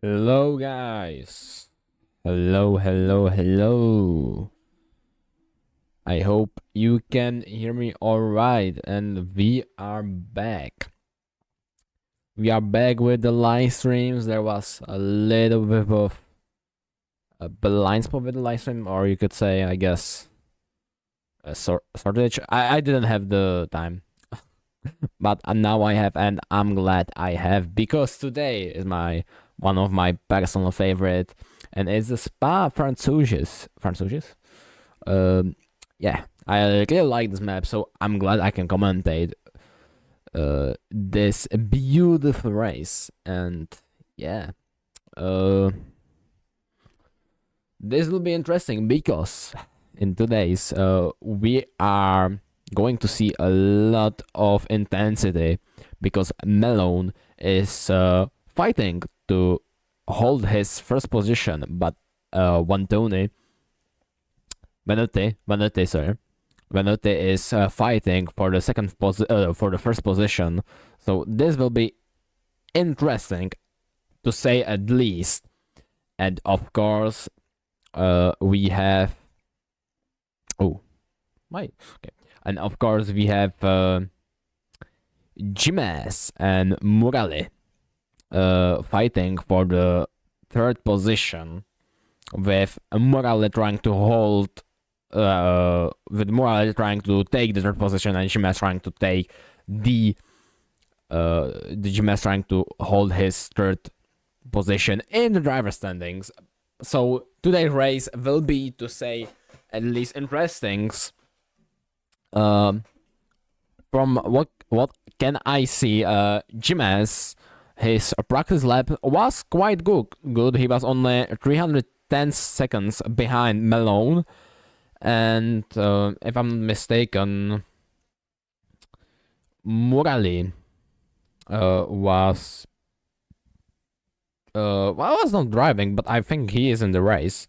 Hello, guys. Hello. I hope you can hear me alright, and we are back. We are back with the live streams. There was a little bit of a blind spot with the live stream, or you could say, I guess, a shortage. I didn't have the time, but now I have, and I'm glad I have, because today is one of my personal favorite, and it's the Spa Francouzes. Yeah, I really like this map, so I'm glad I can commentate this beautiful race. And yeah, this will be interesting because in today's we are going to see a lot of intensity because Malone is fighting to hold his first position, but Vanote is fighting for the first position. So this will be interesting, to say at least. And of course, we have and of course we have Jimenez and Murale fighting for the third position, with Morale trying to take the third position, and Jimenez trying to take the Jimenez trying to hold his third position in the driver standings. So today's race will be, to say at least, interesting. From what can I see, Jimenez, his practice lap was quite good. He was only 310 seconds behind Malone, and if I'm not mistaken, Murali was not driving, but I think he is in the race.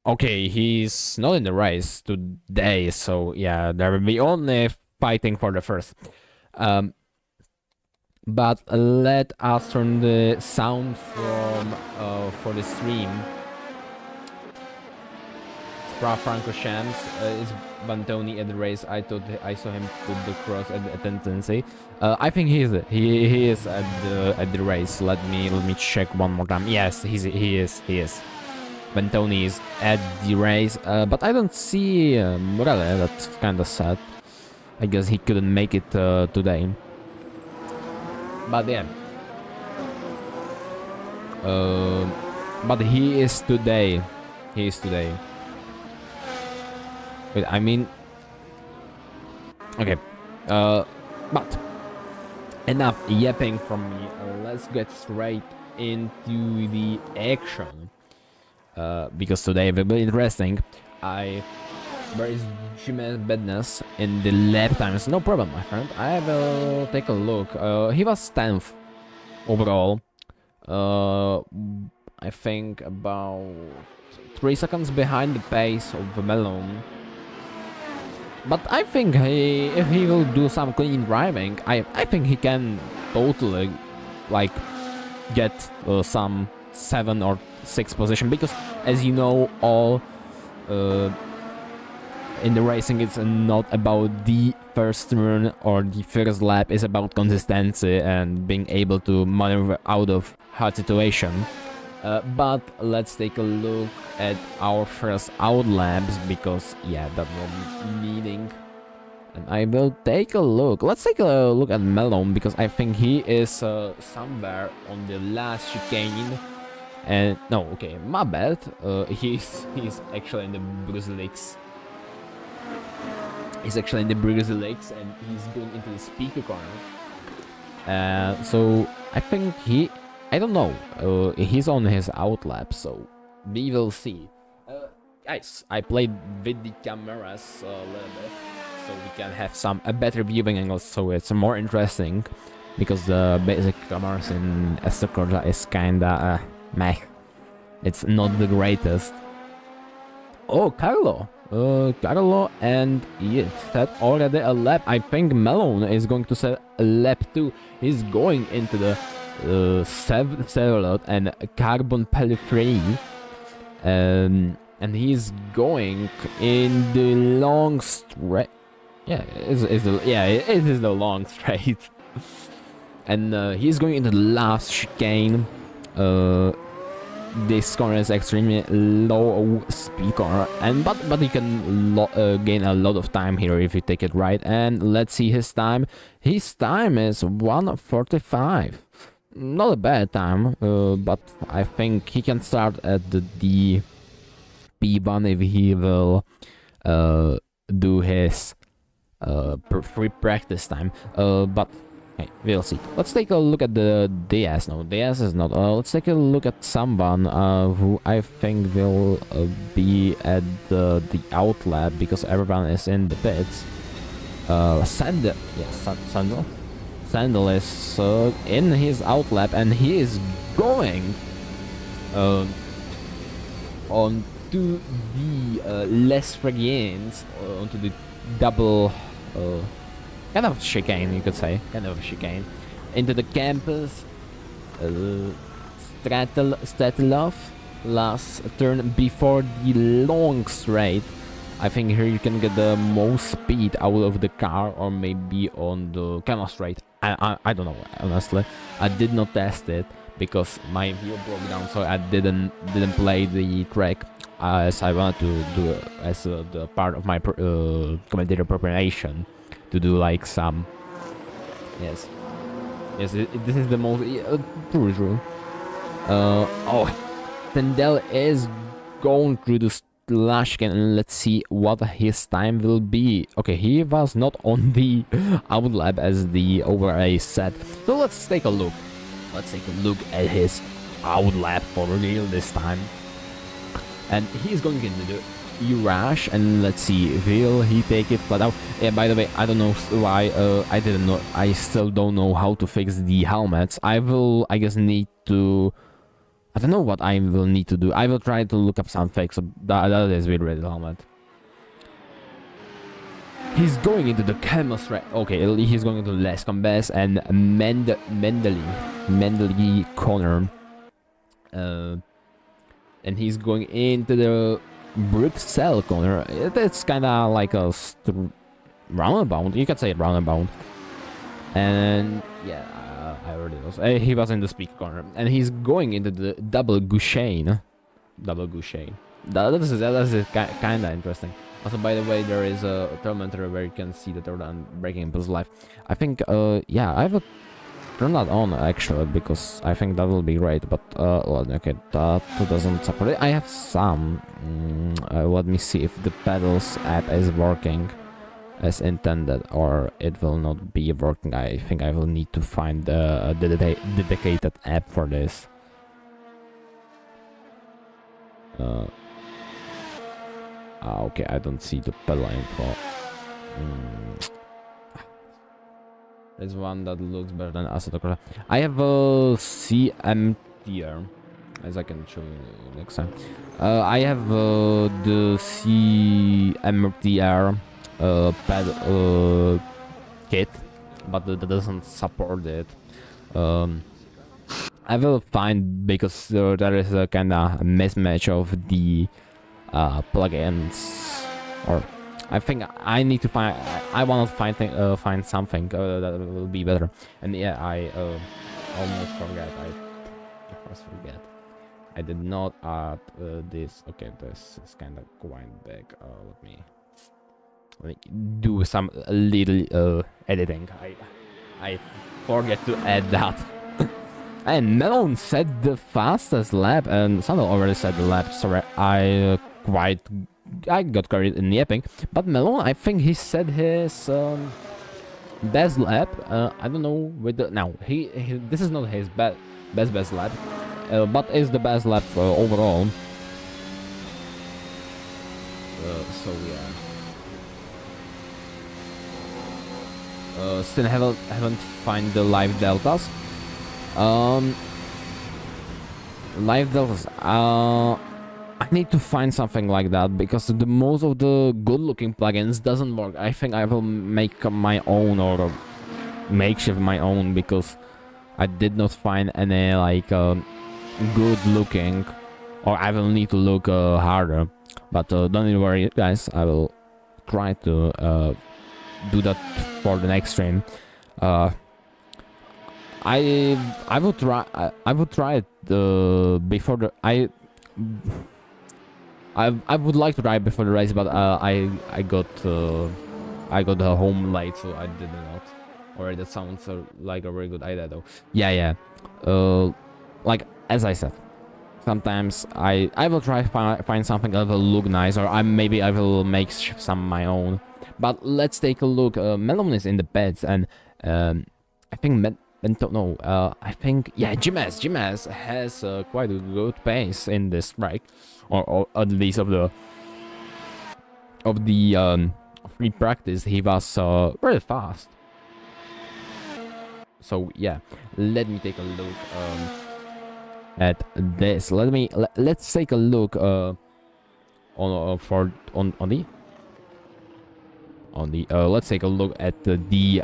Okay, he's not in the race today, so yeah, there will be only fighting for the first. But let us turn the sound from for the stream. Spa-Francorchamps is Bantoni at the race. I thought I saw him put the cross at the tendency. I think he is at the race. Let me check one more time. Yes, he is. Bantoni is at the race, but I don't see Morale. That's kind of sad. I guess he couldn't make it today. But yeah. But he is today. Wait, I mean... Okay. But... enough yapping from me. Let's get straight into the action. Because today will be interesting. There is Jimenez badness in the lap times. No problem, my friend. I will take a look. He was 10th overall. I think about 3 seconds behind the pace of Malone. But I think if he will do some clean driving, I think he can totally like get some 7 or 6 position, because as you know, all in the racing, it's not about the first turn or the first lap. It's about consistency and being able to maneuver out of hard situation. But let's take a look at our first out laps, because yeah, that will be needing. And I will take a look. Let's take a look at Malone, because I think he is somewhere on the last chicane. And no, okay, my bad. He's actually in the Bruselix. He's actually in the Bruselix, and he's going into the speaker corner. So I think I don't know. He's on his out lap, so we will see. Guys, I played with the cameras a little bit, so we can have a better viewing angles, so it's more interesting, because the basic cameras in Corsa is kinda meh. It's not the greatest. Oh, Carlo! Carlo, and he set already a lap. I think Malone is going to set a lap too. He's going into the Chevrolet and carbon pelletry, and he's going in the long straight. Yeah, it is the long straight, and he's going into the last chicane. This corner is extremely low speed corner, and but you can gain a lot of time here if you take it right. And let's see his time. His time is 1:45. Not a bad time, but I think he can start at the P1 if he will do his free practice time. But hey, we'll see. Let's take a look at the DS. No, DS is not. Let's take a look at someone who I think will be at the outlap because everyone is in the pits. Sandal, yes, Sandal is in his outlap, and he is going onto the Les Fragiens, onto the double kind of chicane, you could say, chicane, into the campus. Stratilov, last turn before the long straight. I think here you can get the most speed out of the car, or maybe on the camera straight. I don't know, honestly. I did not test it because my view broke down, so I didn't play the track as I wanted to do it as the part of my commentator preparation, to do like some. Yes, this is the most true. Oh, Tendel is going through the last chicane, and let's see what his time will be. Okay, he was not on the outlap as the overlay said, so let's take a look. Let's take a look at his outlap for real this time. And he's going into the E-Rush, and let's see, will he take it flat out? Yeah, by the way, I don't know why I still don't know how to fix the helmets. I guess need to, I don't know what I will need to do. I will try to look up some fix. That is with red helmet. He's going into the chemistry. Okay, he's going into Les Combes and Mendeli corner. And he's going into the Bruxelles corner. It's kind of like a roundabout. You could say roundabout. And yeah, I already know. He was in the speed corner, and he's going into the double Gouchain. That is kind of interesting. Also, by the way, there is a thermometer where you can see the third and braking impulse live. I think, yeah, I will turn that on actually, because I think that will be great. But well, okay, that doesn't support it. I have some. Let me see if the pedals app is working as intended, or it will not be working. I think I will need to find a dedicated app for this. Okay, I don't see the pedal info. There's one that looks better than Assetto Corsa. I have a CMTR, as I can show you next time. I have the CMTR pad kit, but that doesn't support it. I will find, because there is a kind of mismatch of the plugins, or I think I need to find. I want to find something that will be better. And yeah, I almost forget. I almost forget. I did not add this. Okay, this is kind of going back. Let me do some little editing. I forget to add that. And Melon said the fastest lap, and Sandal already said the lap. Sorry, I got carried in yapping. But Melon, I think he said his best lap. I don't know with the now. This is not his best lap, but is the best lap overall. So yeah. Still haven't find the live deltas. Live deltas. I need to find something like that because the most of the good-looking plugins doesn't work. I think I will make my own or makeshift my own because I did not find any like good-looking, or I will need to look harder. But don't worry, guys. I will try to do that for the next stream. I would try I would try it before the I would like to try it before the race, but I got home late, so I did not. Alright, that sounds like a very good idea though. Yeah. Like as I said, sometimes I will try find something that will look nice, or maybe I will make some my own. But let's take a look. Melon is in the beds, and I think I think GMS has quite a good pace in this track, or at least of the free practice. He was very fast. So yeah, let me take a look at this. Let's take a look on let's take a look at the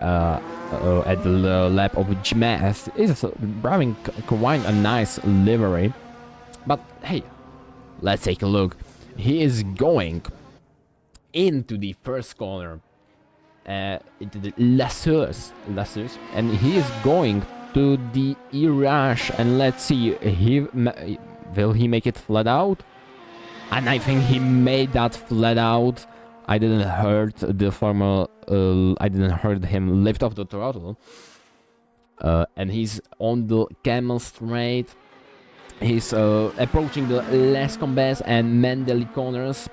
lap of GMS. It's driving quite a nice livery, but hey, let's take a look. He is going into the first corner, into the Lassus, and he is going to the Irash, and let's see, will he make it flat out? And I think he made that flat out. I didn't heard the former. I didn't heard him lift off the throttle. And he's on the Camel Straight. He's approaching the Les Combes and Mendeli corners.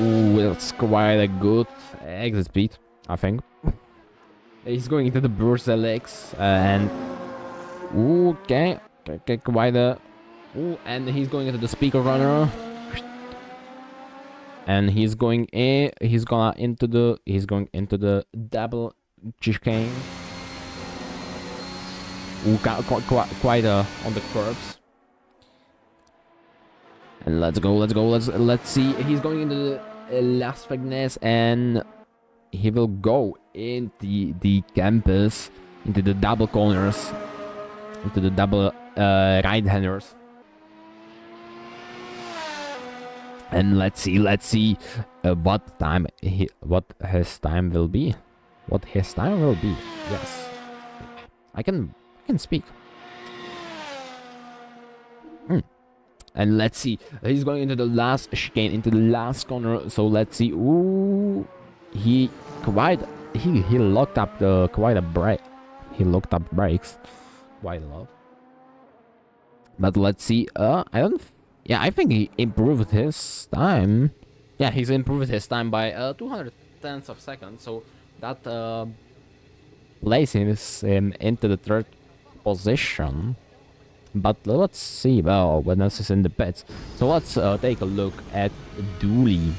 Ooh, that's quite a good exit speed, I think. He's going into the Burselix and okay, quite a. Ooh, and he's going into the Speaker Runner. And he's going into the double chicane. Ooh, quite on the curbs. And let's see. He's going into the Las Vegas, and he will go into the campus, into the double corners, into the double right-handers. And let's see what his time will be. Yes, I can speak. And let's see, he's going into the last chicane, into the last corner. So let's see. Ooh, he locked up quite a brake. He locked up brakes quite a lot. But let's see. Yeah, I think he improved his time. Yeah, he's improved his time by 200 of seconds. So that places him into the third position. But let's see. Well, when else is in the pits? So let's take a look at Dooley.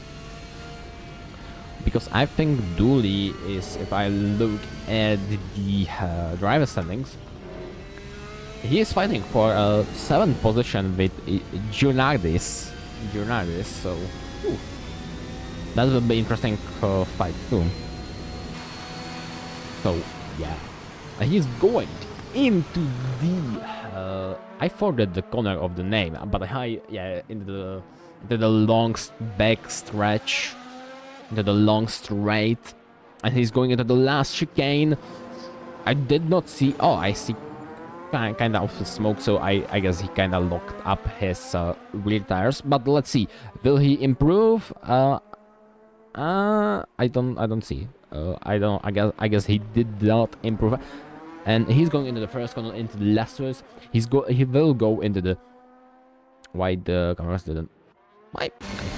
Because I think Dooley is, if I look at the driver standings, he is fighting for a 7th position with Gianardis. So that will be interesting fight too. So yeah, and he's going into the I forgot the corner of the name, but into the long back stretch, into the long straight, and he's going into the last chicane. I did not see. Oh, I see. Kind of smoke, so I guess he kind of locked up his rear tires. But let's see, will he improve? I don't see. I guess he did not improve. And he's going into the first corner, into the Lessers. He will go into the. Why the cameras didn't? Why? Okay.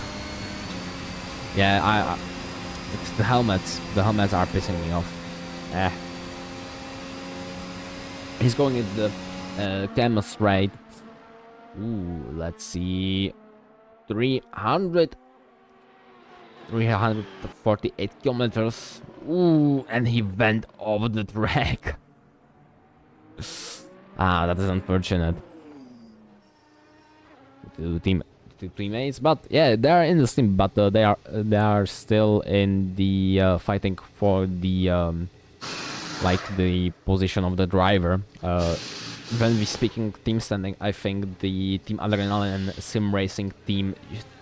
Yeah, it's the helmets. The helmets are pissing me off. He's going into the Camel Straight. Ooh, let's see. 348 kilometers. Ooh, and he went over the track. That is unfortunate. two teammates. But yeah, they are in the team, but they are still in the fighting for the like the position of the driver. When we speaking team standing, I think the Team Adrenaline and Sim Racing Team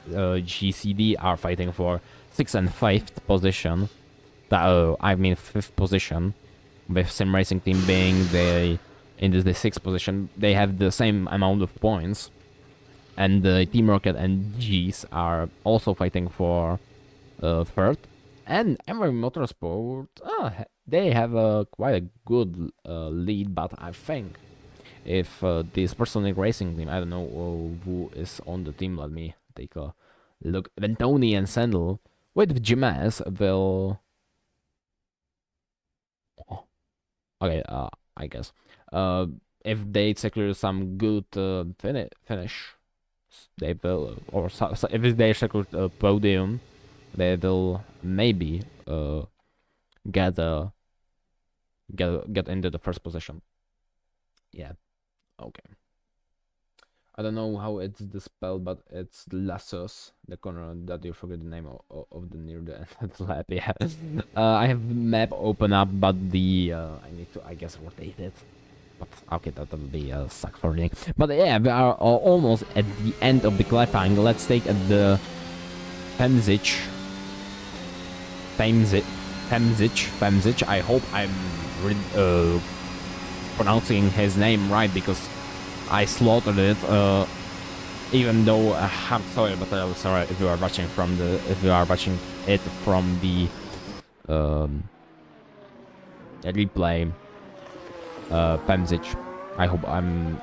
GCD are fighting for 6th and 5th position. I mean 5th position, with Sim Racing Team being in the 6th position. They have the same amount of points, and Team Rocket and G's are also fighting for 3rd. And MRV Motorsport, they have quite a good lead, but I think if this Personic Racing Team, I don't know who is on the team, let me take a look. Ventoni and Sandal with GMS will... Okay, I guess. If they secure some good finish, they will, or if they secure a podium, they will maybe get into the 1st position. Yeah. Okay. I don't know how it's spelled, but it's Lassos, the corner that you forget the name of the near the end of the lap. Yeah. I have map open up, but the I need to, I guess, rotate it. But okay, that'll be a suck for me. But yeah, we are almost at the end of the qualifying. Let's take the Femzic. I hope I'm pronouncing his name right, because I slaughtered it. Even though I'm sorry, but I'm sorry if you are watching it from the replay. Femzic. I hope I'm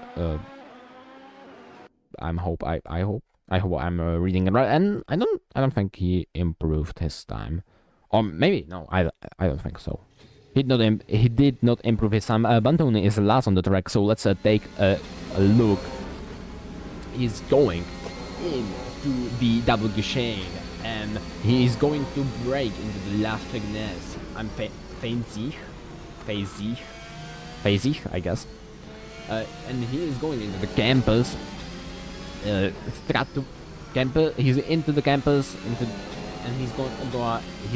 reading it right, and I don't think he improved his time, or maybe no, I don't think so. He did not improve his time. Bantoni is last on the track, so let's take a look. He's going into the double guillotine, and he is going to break into the last finesse. I'm Phasey, I guess. And he is going into the campus. He's into the campus, and he's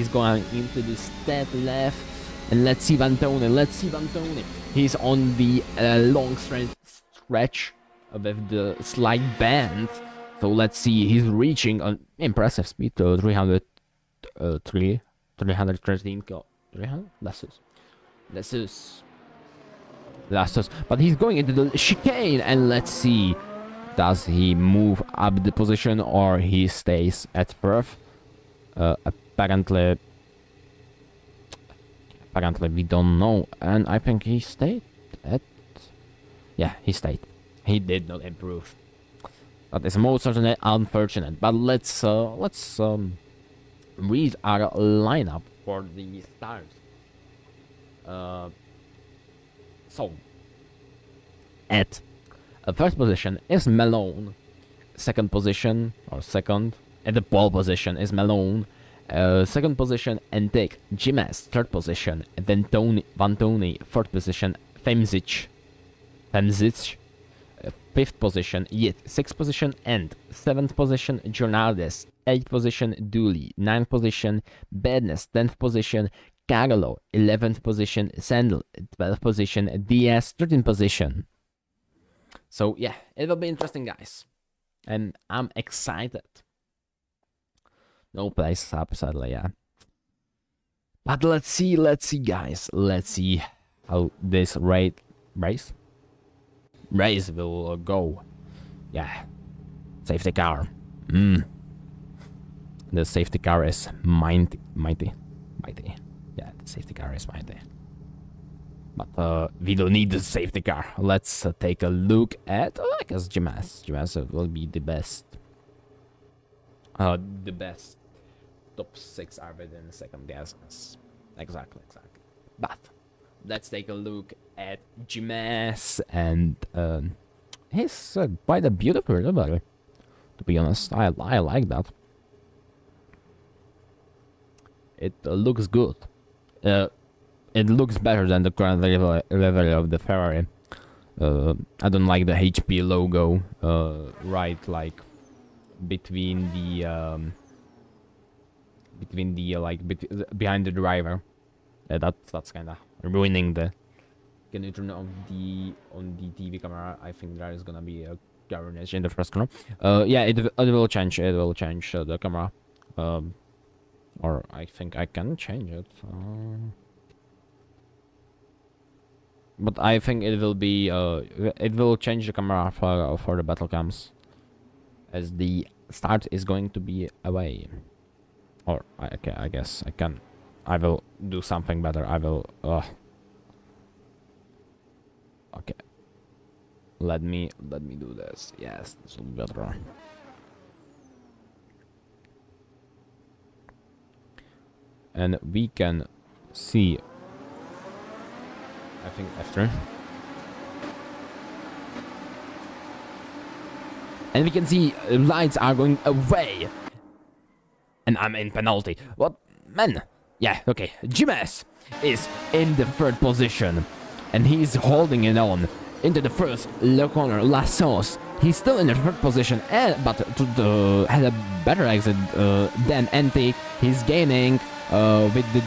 going into the step left. And let's see Vantoni. He's on the long stretch with the slight bend. So let's see, he's reaching an impressive speed to 313 Lassos. But he's going into the chicane, and let's see, does he move up the position or he stays at first? Apparently we don't know, and I think he stayed at... Yeah, he stayed. He did not improve. That is most certainly unfortunate, but let's read our lineup for the stars. So, at first position is Malone. Second position, at the pole position is Malone. Second position, Entic. Jimenez, third position. Vantoni, fourth position. Femzic, fifth position. Yit, sixth position. And seventh position, Jornaldes. Eighth position, Dooley. Ninth position, Badness. 10th position, Carolo. 11th position, Sandal. 12th position, Diaz. 13th position. So yeah, it will be interesting, guys, and I'm excited. No place up, sadly, yeah. But let's see, guys. Let's see how this race will go. Yeah, safety car. The safety car is mighty. Yeah, the safety car is mighty. But we don't need the safety car. Let's take a look at, I guess, Jimenez. Jimenez will be the best. The best top 6 are within the second. Yes, exactly. But let's take a look at Jimenez, and he's quite a beautiful river. To be honest, I like that. It looks good. It looks better than the current livery of the Ferrari. I don't like the HP logo, right, like between the behind the driver. That's kind of ruining the. Can you turn on the TV camera? I think there is gonna be a carnage in the first corner. Yeah, it will change. It will change the camera. Or I think I can change it. But I think it will be it will change the camera for the battle cams, as the start is going to be away. Or okay, I guess I will do something better. I will okay. Let me do this. Yes, this will be better. And we can see, I think, after. And we can see lights are going away. And I'm in penalty. What? Man. Yeah, okay. GMS is in the third position. And he's holding it on into the first corner. Lassos. He's still in the third position, but had a better exit than Antique. He's gaining with the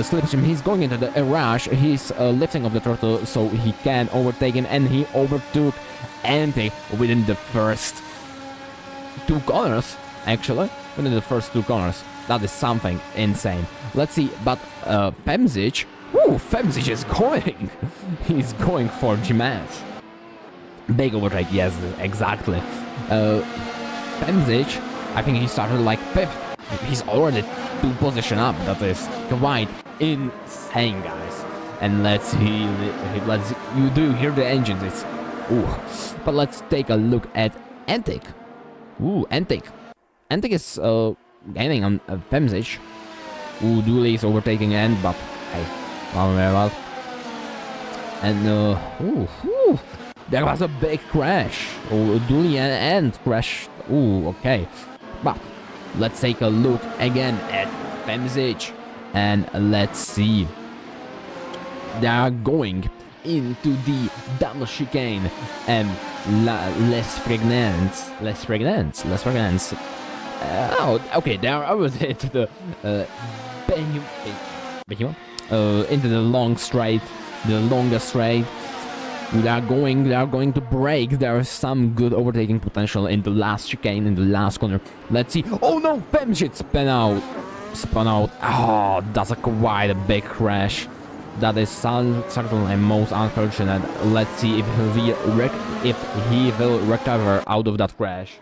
slipstream. He's going into the rush. He's lifting up the throttle so he can overtake him, and he overtook Antique within the first 2 corners. Actually, within the first 2 corners. That is something insane. Let's see, but Femzic. Woo, Femzic is going. He's going for GMS. Big overtake, yes, exactly. Femzic, I think he started like 5th. He's already 2 position up. That is quite insane, guys. And let's see, you do hear the engines. It's but let's take a look at Antic. Antic is gaining on Femzic. Dooley is overtaking End, but hey, not very well. And there was a big crash. Dooley and End crashed. Okay, but let's take a look again at Femzic, and let's see. They are going into the double chicane and less fragrance. Okay, they are over into the into the long straight, the longest straight. They are going to break. There is some good overtaking potential in the last chicane, in the last corner. Let's see. Oh no, Femzic spun out. Oh, that's quite a big crash. That is certainly most unfortunate. Let's see if he will recover out of that crash.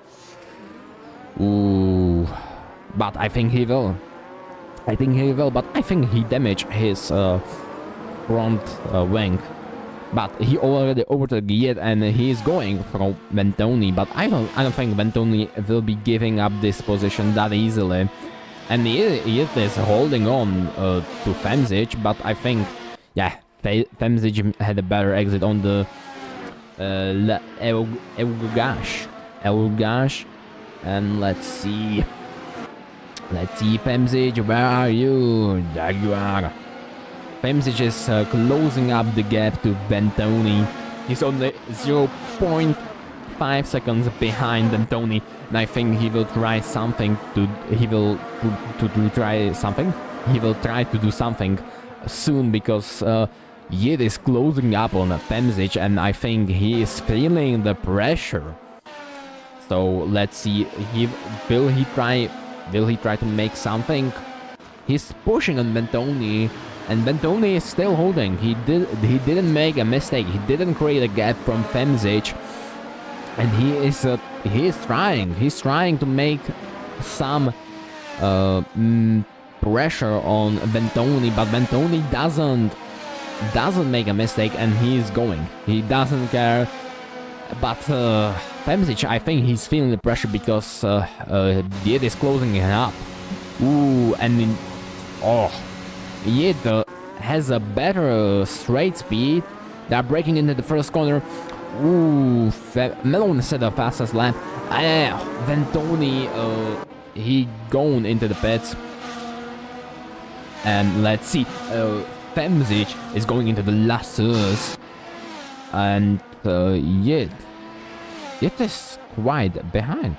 But I think he will. But I think he damaged his front wing. But he already overtook Yet, and he is going from Ventoni. But I don't think Ventoni will be giving up this position that easily. And he is holding on to Femzic, but I think, yeah, Femzic had a better exit on the Elgash. And let's see, Femzic, where are you? There you are. Femzic is closing up the gap to Ventoni. He's only 0.5 seconds behind Ventoni, and I think he will try something He will try to do something soon, because Yid is closing up on Femzic, and I think he is feeling the pressure. So let's see, will he try to make something? He's pushing on Ventoni, and Ventoni is still holding. He didn't make a mistake. He didn't create a gap from Femzic, and he is trying. He's trying to make some pressure on Ventoni, but Ventoni doesn't make a mistake, and he is going. He doesn't care. But Femzic, I think he's feeling the pressure because Yid is closing it up. Yid has a better straight speed. They're breaking into the first corner. Melon set the fastest lap. Ventoni, he gone into the pits. And let's see, Femzic is going into the Lassos. And Yid It is quite behind.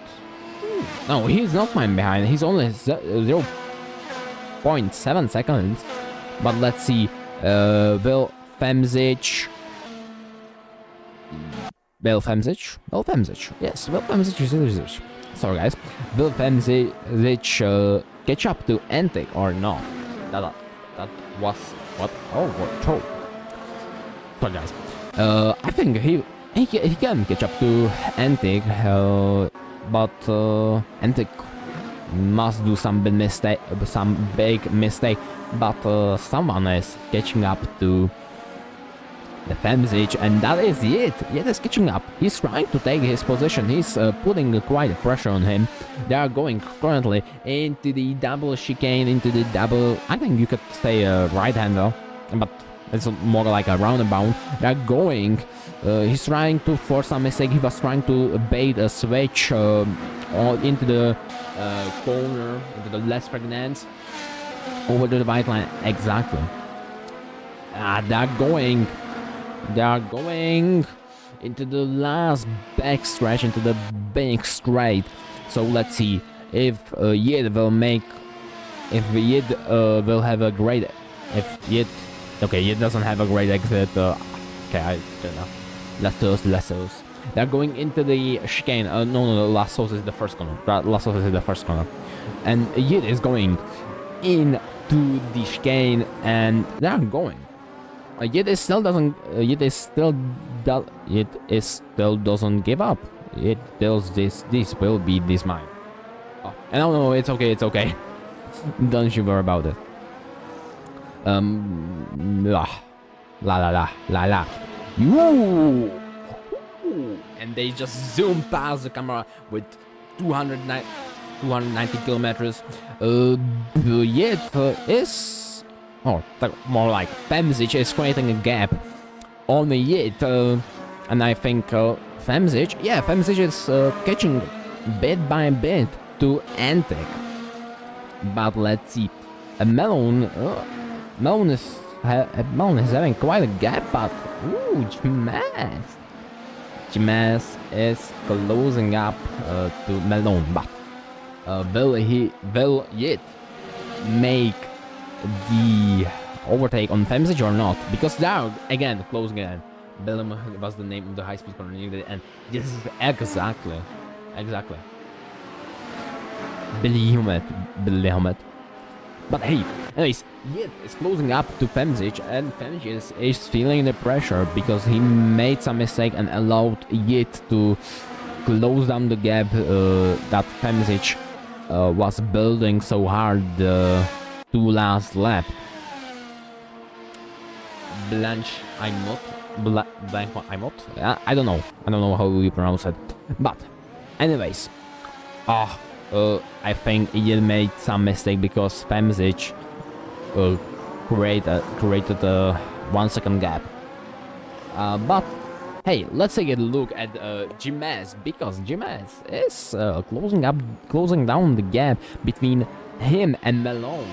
No, he's not mine behind. He's only 0.7 seconds. But let's see. Will Femzic. Yes, Will Femzic. Sorry, guys. Will Femzic catch up to Antic or not? That was what? Oh, what? Sorry, guys. I think he can catch up to Antic, but Antic must do some big mistake. But someone is catching up to the Femzic, and that is it. Yet is catching up. He's trying to take his position. He's putting quite a pressure on him. They are going currently into the double chicane, into the double. I think you could say right-hander, but it's more like a roundabout. They're going. He's trying to force a mistake. He was trying to bait a switch into the corner, into the less pregnant, over to the white line. Exactly. They're going into the last back stretch, into the big straight. So let's see if Yid will make. If Yid will have a great. If Yid. Okay, Yid doesn't have a great exit. Okay, I don't know. Lassos. They're going into the chicane. No, Lassos is the first corner. Lassos is the first corner. And Yid is going into the chicane, and they're going. Yid still doesn't give up. It tells this will be this mine. Oh, no, it's okay. Don't you worry about it. La. Ooh. And they just zoom past the camera with 290 kilometers. Yet is more like Femzic is creating a gap on the Yit, and I think Femzic is catching bit by bit to Antic. But let's see, Melon is having quite a gap, but ooh, Jimenez is closing up to Melon, but will Yit make the overtake on Femzic or not? Because they are again closing again. Bellum was the name of the high-speed corner, and this is exactly Billy Helmet. But hey, anyways, Yit is closing up to Femzic, and Femzic is feeling the pressure because he made some mistake and allowed Yit to close down the gap that Femzic was building so hard the two last lap. I don't know how you pronounce it, but anyways, I think Yit made some mistake because Femzic created a 1 second gap. But hey, let's take a look at Jimenez, because Jimenez is closing down the gap between him and Malone.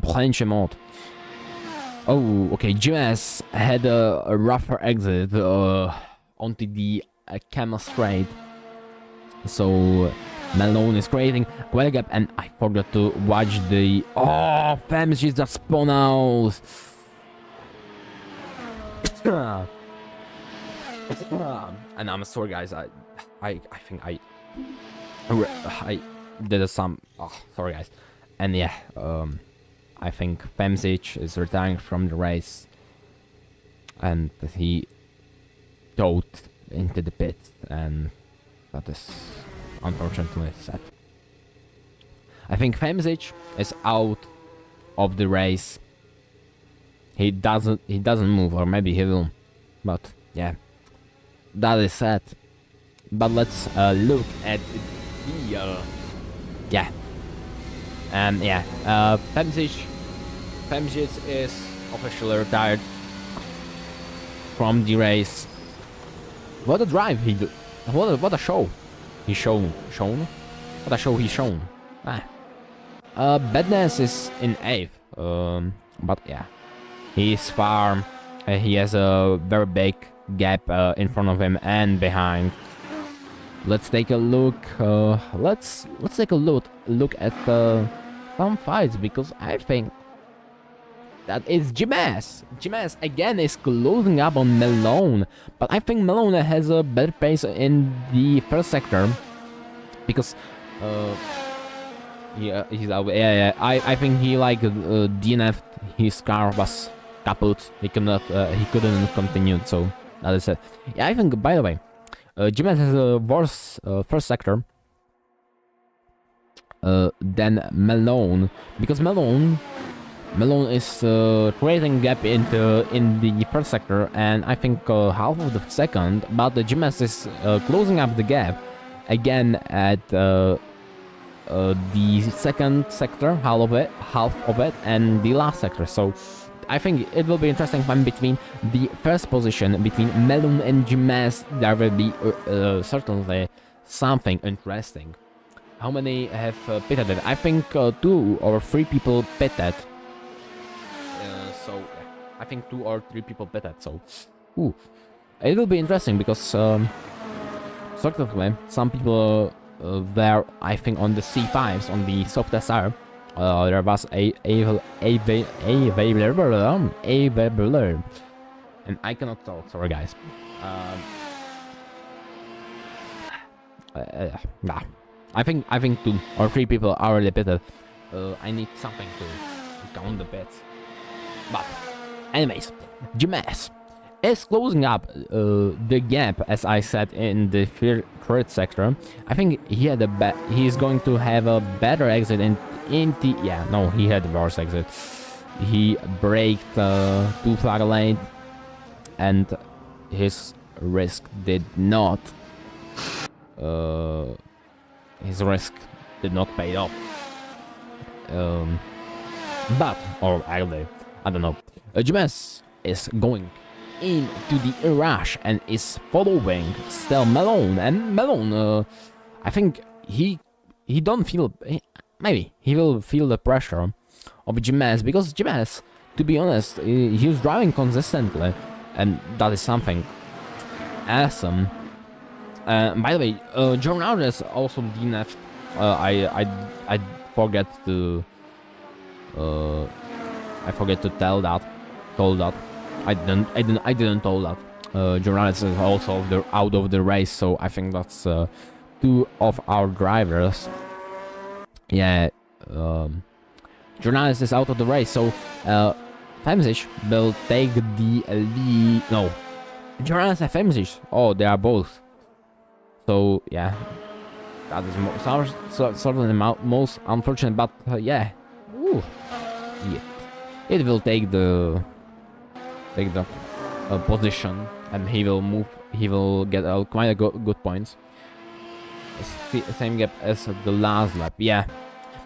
Blanchemont. Oh, okay. Jimenez had a rougher exit onto the camel straight, so Malone is creating quite a gap, and I forgot to watch the Femzic just spun out. And I'm sorry, guys. I think I did some. Sorry, guys. And yeah, I think Femzic is retiring from the race, and he dove into the pit, and that is unfortunately sad. I think Femzic is out of the race. He doesn't move, or maybe he will, but yeah, that is sad. But let's look at the Femzic is officially retired from the race. What a drive he did! What a show he shown. What a show he shown. Badness is in 8th, but yeah, he is far He has a very big gap in front of him and behind. Let's take a look. Let's take a look at some fights, because I think that is Jimenez. Jimenez again is closing up on Malone, but I think Malone has a better pace in the first sector, because he's out. Yeah. I think he like DNF'd. His car was kaput. He couldn't continue. So that is it. Yeah, I think, by the way, Jimenez has a worse first sector than Malone, because Malone is creating gap in the first sector, and I think half of the second, but the Jimenez is closing up the gap again at the second sector, half of it, and the last sector. So I think it will be interesting fight between the first position between Malone and Jimenez. There will be certainly something interesting. How many have pitted it? I think 2 or 3 people pitted. So I think 2 or 3 people pitted. So it will be interesting, because certainly some people were, I think, on the C5s, on the soft SR. There was a and I cannot talk. Sorry, guys. Nah. I think 2 or 3 people are already pitted. I need something to count the bits. But anyways, Jimenez is closing up the gap, as I said, in the third sector. I think he's going to have a better exit in the he had the worst exit. He braked too far late, and his risk did not pay off. Actually, I don't know. Jimenez is going into the rush and is following still Malone, and Malone, I think he don't feel, maybe he will feel the pressure of Jimenez, because Jimenez, to be honest, he's driving consistently, and that is something awesome. By the way, John Rogers also DNF'd. I forget to told that. I didn't tell that. John Rogers is also out of the race, so I think that's 2 of our drivers. Yeah, Journalist is out of the race, so Femzich will take the lead. No, Journalist and Femzich. Oh, they are both. So yeah, that is certainly most unfortunate. But yeah, it will take the position, and he will move. He will get quite a good points. Same gap as the last lap. Yeah.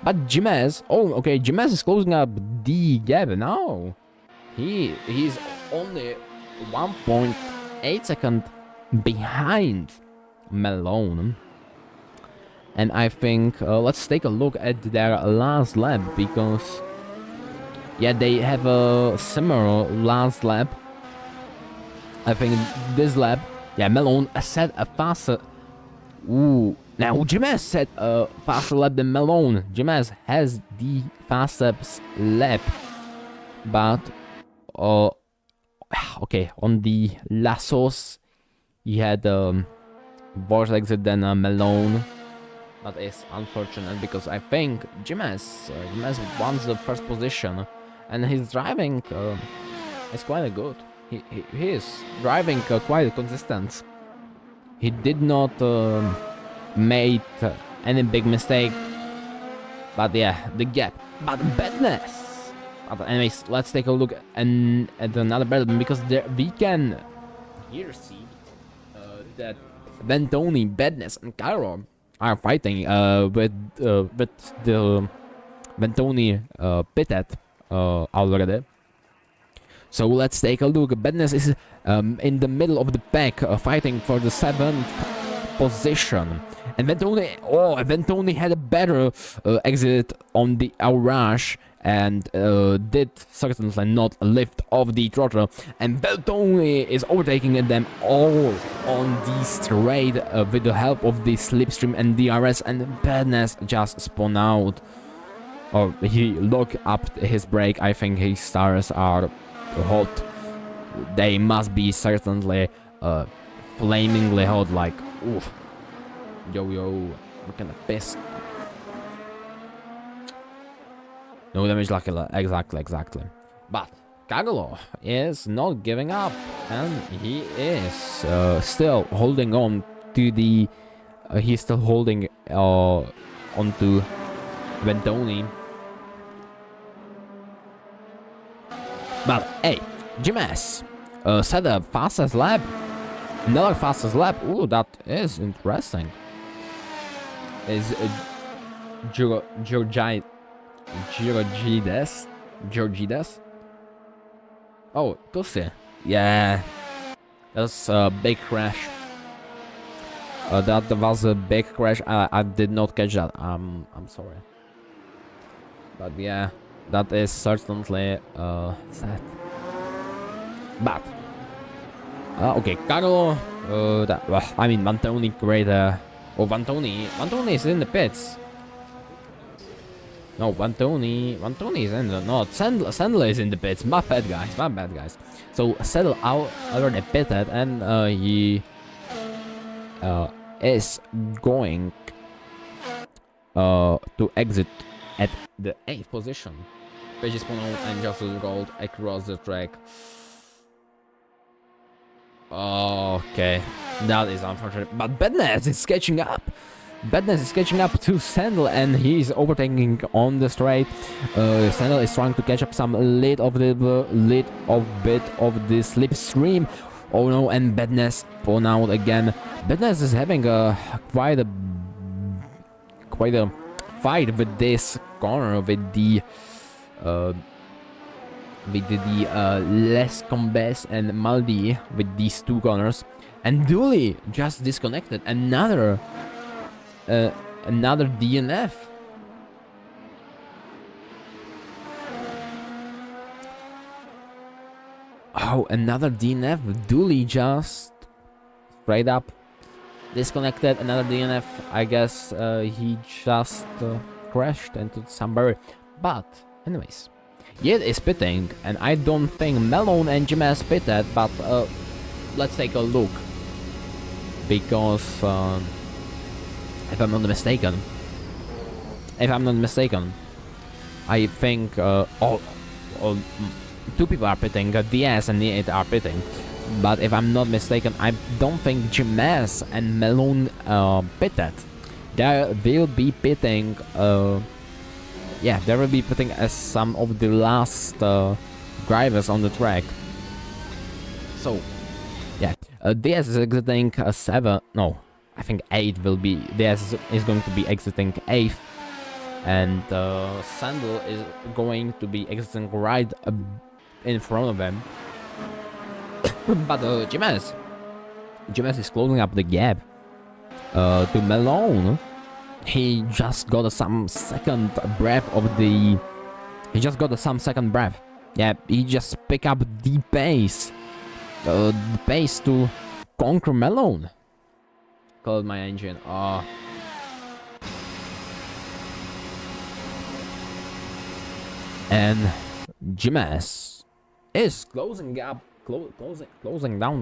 But Jimenez, Jimenez is closing up the gap now. He's only 1.8 seconds behind Malone. And I think, let's take a look at their last lap, because yeah, they have a similar last lap. I think this lap, yeah, Malone set a faster. Now Jimenez set a faster lap than Malone. Jimenez has the fastest lap, but on the lassos he had worse exit than Malone. That is unfortunate, because I think Jimenez wants the first position, and his driving is quite good. He is driving quite consistent. He did not made any big mistake, but yeah, the gap, but badness. But anyways, let's take a look at another battle, because we can here see that Ventoni, Badness, and Cairo are fighting with the Ventoni pitted already. So let's take a look. Badness is in the middle of the pack, fighting for the 7th position. And Ventoni had a better exit on the Aurash, and did certainly not lift off the throttle, and Bertone is overtaking them all on the straight with the help of the slipstream and DRS, and Badness just spun out. Or he looked up his brake. I think his tires are hot. They must be certainly flamingly hot, like, oof. Yo, I'm kinda pissed. No damage, luckily. Exactly. But Kagalo is not giving up, and he is still holding on to the... he's still holding onto Ventoni. But hey, GMS set a fastest lap. Another fastest lap. Ooh, that is interesting. Is Georgides? Oh, Tusi. Yeah, that's a big crash. That was a big crash. I did not catch that. I'm sorry. But yeah, that is certainly sad. But okay, Carlo. I mean, Vantoni, great. Oh, Vantoni is in the pits. No, Vantoni is in the... No, Sandler is in the pits. My bad, guys. So, Sandler already pitted, and he is going to exit at the 8th position. Pages spun out and just rolled across the track. Okay, that is unfortunate. But Badness is catching up. To Sandel, and he's overtaking on the straight. Sandel is trying to catch up some bit of the slipstream. Oh no, and Badness spun out again. Badness is having quite a fight with this corner, with the Les Combes and Maldi, with these two corners, and Dooley just disconnected another DNF. Oh, another DNF. Dooley just straight up disconnected. Another DNF. I guess he just crashed into somebody. But anyways, Yed is pitting, and I don't think Malone and Jimenez pitted. But let's take a look, because if I'm not mistaken, I think two people are pitting. Diaz and Yed are pitting. But if I'm not mistaken, I don't think Jimenez and Malone pitted. They will be pitting. Yeah, they will be pitting as some of the last drivers on the track. So, yeah, Diaz is exiting 7. No, I think 8 will be. Diaz is going to be exiting 8th, and Sandel is going to be exiting right in front of him. But Jimenez is closing up the gap to Malone. He just got some second breath of the... Yeah, he just picked up the pace. The pace to conquer Malone. Called my engine. And Jimenez is closing down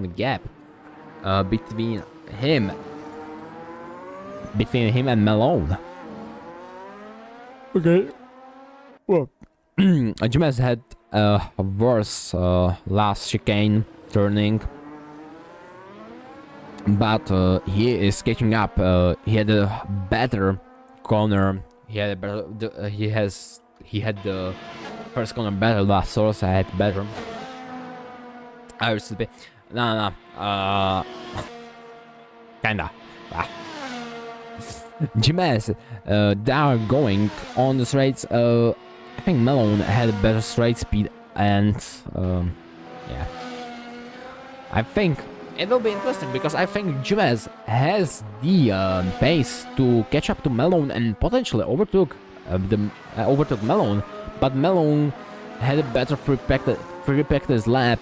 the gap between him and Malone. Okay. Well, Jimenez had a worse last chicane turning, but he is catching up. He had a better corner. He had the first corner better. Last source I had better. I was kinda. Jimenez, they are going on the straights. I think Malone had a better straight speed, and yeah, I think it will be interesting, because I think Jimenez has the pace to catch up to Malone and potentially overtook overtook Malone, but Malone had a better free practice lap.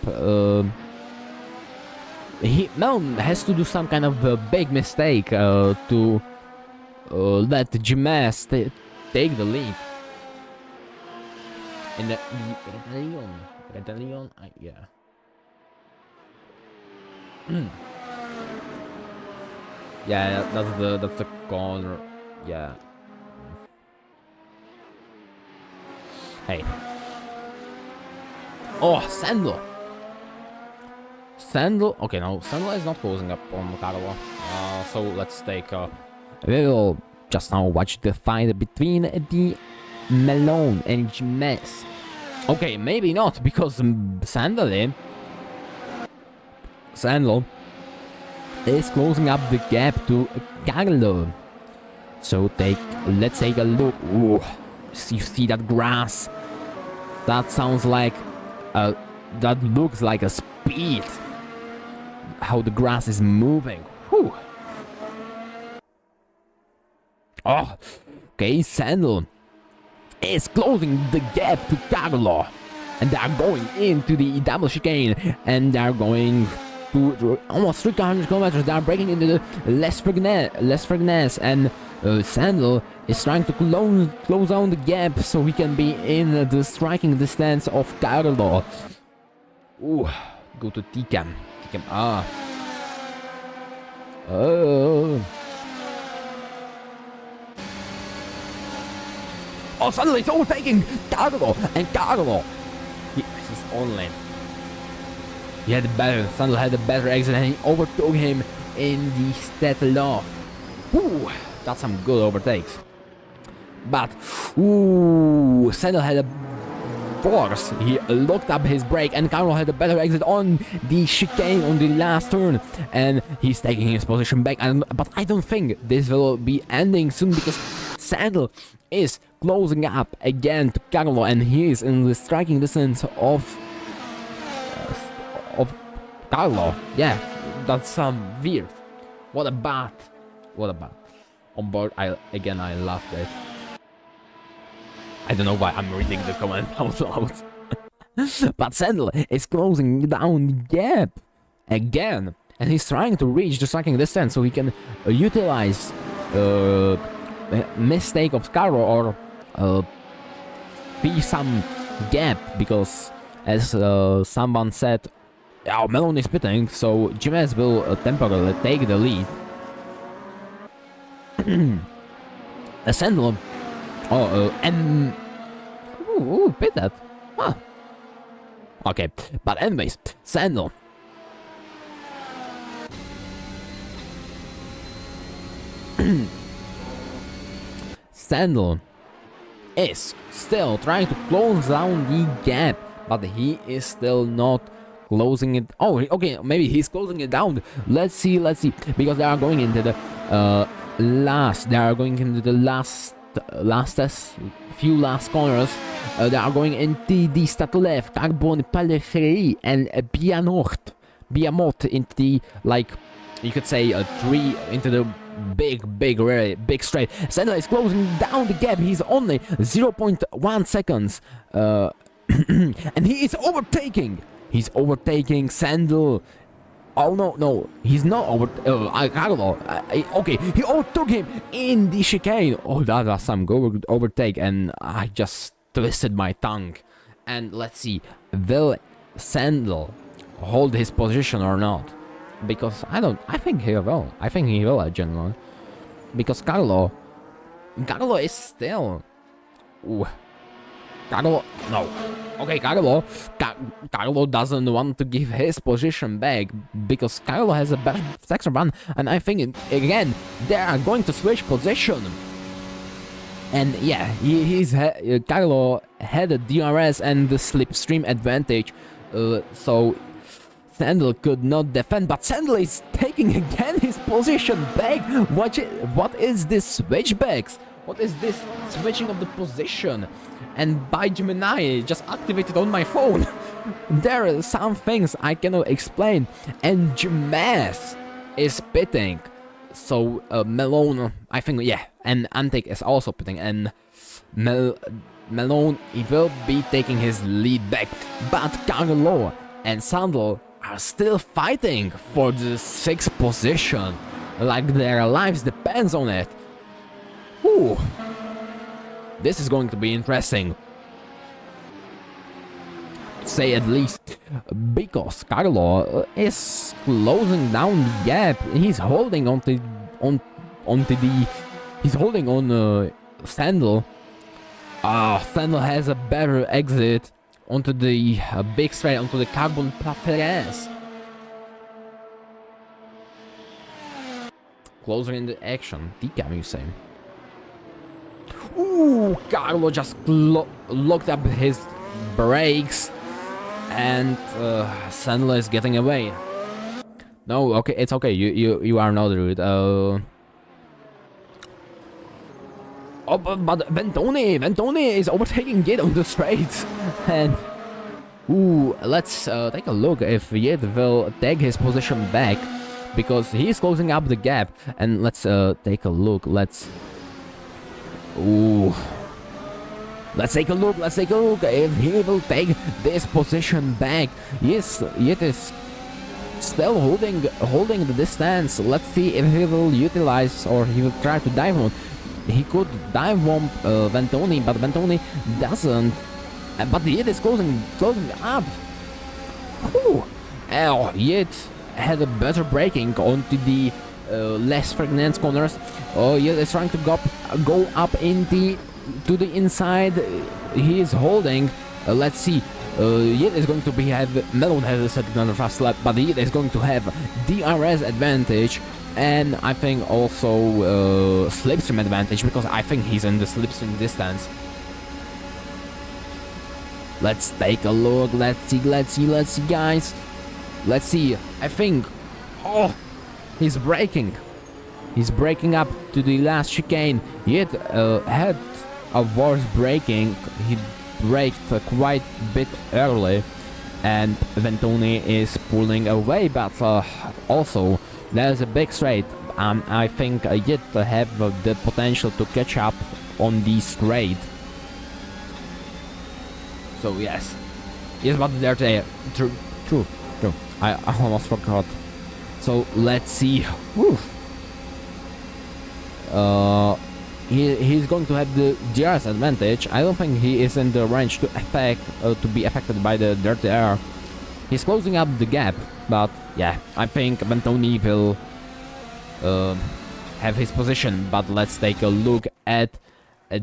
Malone has to do some kind of big mistake to let Jimenez take the lead. In the Rebellion, yeah. Yeah, that's the corner. Yeah. Hey. Oh, Sandler. Okay, no, Sandler is not closing up on Carlo. So let's take. We will just now watch the fight between the Malone and Jimenez. Okay, maybe not, because Sandler is closing up the gap to Carlo. So let's take a look. Ooh, you see that grass? That sounds like that looks like a speed. How the grass is moving. Whew. Oh, okay, Sandler is closing the gap to Carlo, and they are going into the double chicane, and they are going to almost 300 kilometers. They are breaking into the Les Fregnes, and Sandler is trying to close down the gap so he can be in the striking distance of Carlo. Ooh, go to T-Cam. Oh, suddenly it's overtaking Carlo, and Carlo, he's on lane. Sandler had a better exit, and he overtook him in the stat law. Ooh, that's some good overtakes. But, ooh, Sandler had a force. He locked up his brake, and Carlo had a better exit on the chicane on the last turn, and he's taking his position back. But I don't think this will be ending soon, because Sandler is closing up again to Carlo, and he is in the striking distance of Carlo. Yeah, that's weird. What a bat. On board, I loved it. I don't know why I'm reading the comment out loud. But Sandler is closing down the gap again, and he's trying to reach the striking distance so he can utilize mistake of Carlo or be some gap, because as someone said, oh, Malone is pitting, so Jimenez will temporarily take the lead. Sandler. And pit that. Huh. Okay, but anyways, Sandler. Sandler is still trying to close down the gap, but he is still not closing it. Oh, okay, maybe he's closing it down. Let's see, because they are going into the few last corners. They are going into the Statolev, Carbon, Paleferi, and Biamot into the, like, you could say three into the big straight. Sandler is closing down the gap. He's only 0.1 seconds, and he is overtaking. He's overtaking Sandler. Oh no, he's not over. Carlo. Okay, he overtook him in the chicane. Oh, that was some good overtake, and I just twisted my tongue. And let's see, will Sandler hold his position or not? Because I think he will. I think he will, generally. Because Carlo is still. Ooh. Carlo, no. Okay, Carlo doesn't want to give his position back, because Carlo has a better sector run, and I think again they are going to switch position. And yeah, Carlo had a DRS and the slipstream advantage, so Sandler could not defend, but Sandler is taking again his position back. What is this switchbacks? What is this switching of the position? And by Gemini, just activated on my phone. There are some things I cannot explain. And Jimenez is pitting. So Malone, I think, yeah, and Antic is also pitting. And Malone, he will be taking his lead back, but Carlo and Sandal are still fighting for the 6th position, like their lives depends on it. Whew. This is going to be interesting, to say at least, because Carlo is closing down the gap. He's holding he's holding on Sandal. Sandal has a better exit onto the big straight, onto the carbon preference. Closer in the action, DCAM you say. Ooh, Carlo just locked up his brakes, and Sandal is getting away. No, okay, it's okay. You are not rude. Oh, but Ventoni is overtaking Yid on the straight, and ooh, let's take a look if Yid will take his position back, because he's closing up the gap. And let's take a look. Let's take a look if he will take this position back. Yes, Yid is still holding the distance. Let's see if he will utilize, or he will try to dive on. He could dive bomb Ventoni, but Ventoni doesn't. But Yid is closing up. Whew. Oh, Yid had a better braking onto the less pregnant corners. Oh, Yid is trying to go up to the inside. He is holding. Let's see. Yid is going to have Melon has a second under fast lap, but Yid is going to have DRS advantage. And I think also slipstream advantage, because I think he's in the slipstream distance. Let's take a look. Let's see, guys. Let's see. I think. Oh, he's braking. He's braking up to the last chicane. He had a worse braking. He braked quite a bit early, and Ventoni is pulling away. But also, there's a big straight. I think Yid have the potential to catch up on the straight. So yes, but they're there. True. I almost forgot. So let's see. Whew. He's going to have the DRS advantage. I don't think he is in the range to be affected by the dirty air. He's closing up the gap, but yeah, I think Ventoni will have his position. But let's take a look at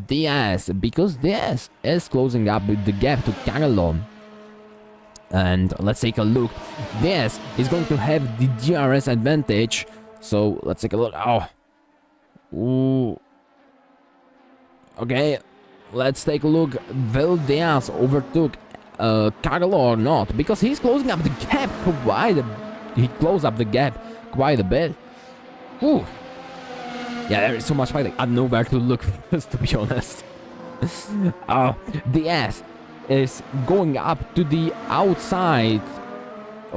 Diaz, because Diaz is closing up the gap to Carlo. And let's take a look. Diaz is going to have the DRS advantage. So let's take a look. Oh. Ooh. Okay, let's take a look. Will Diaz overtook Carlo or not? Because he's closing up the gap he closed up the gap quite a bit. Whew. Yeah, there is so much fighting. I don't know where to look, to be honest. Diaz is going up to the outside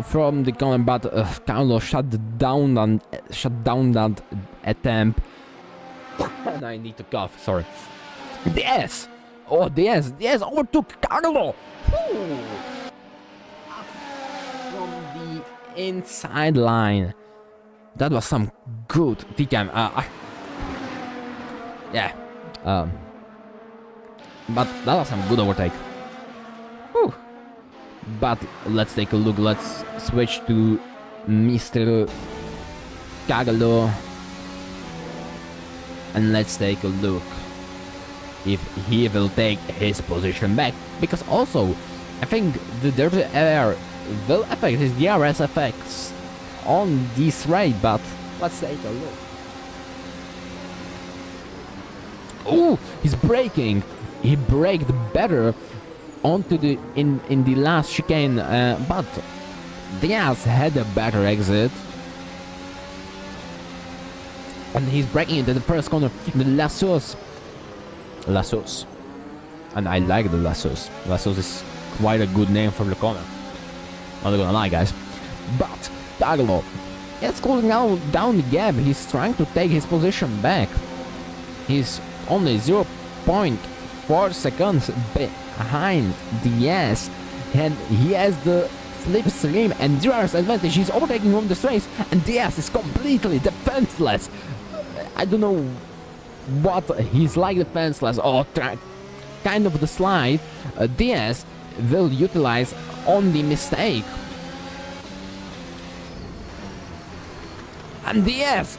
from the corner, but Carlo shut down that attempt. And I need to cough, sorry. Diaz! Oh, Diaz overtook Carlo! Whew. From the inside line. That was some good DCAM. Yeah. But that was some good overtake. Whew. But let's take a look. Let's switch to Mr. Carlo. And let's take a look if he will take his position back. Because also, I think the dirty air will affect his DRS effects on this ride, but let's take a look. Oh, he's braking. He braked better onto the in the last chicane, but Diaz had a better exit. And he's braking into the first corner. The Lassos. And I like the Lassos. Lassos is quite a good name for the corner. Not gonna lie, guys. But Carlo is closing down the gap. He's trying to take his position back. He's only 0.5 4 seconds behind Diaz, and he has the slipstream and DRS advantage. He's overtaking on the race, and Diaz is completely defenseless. I don't know what he's like, defenseless or kind of the slide. Diaz will utilize on the mistake, and Diaz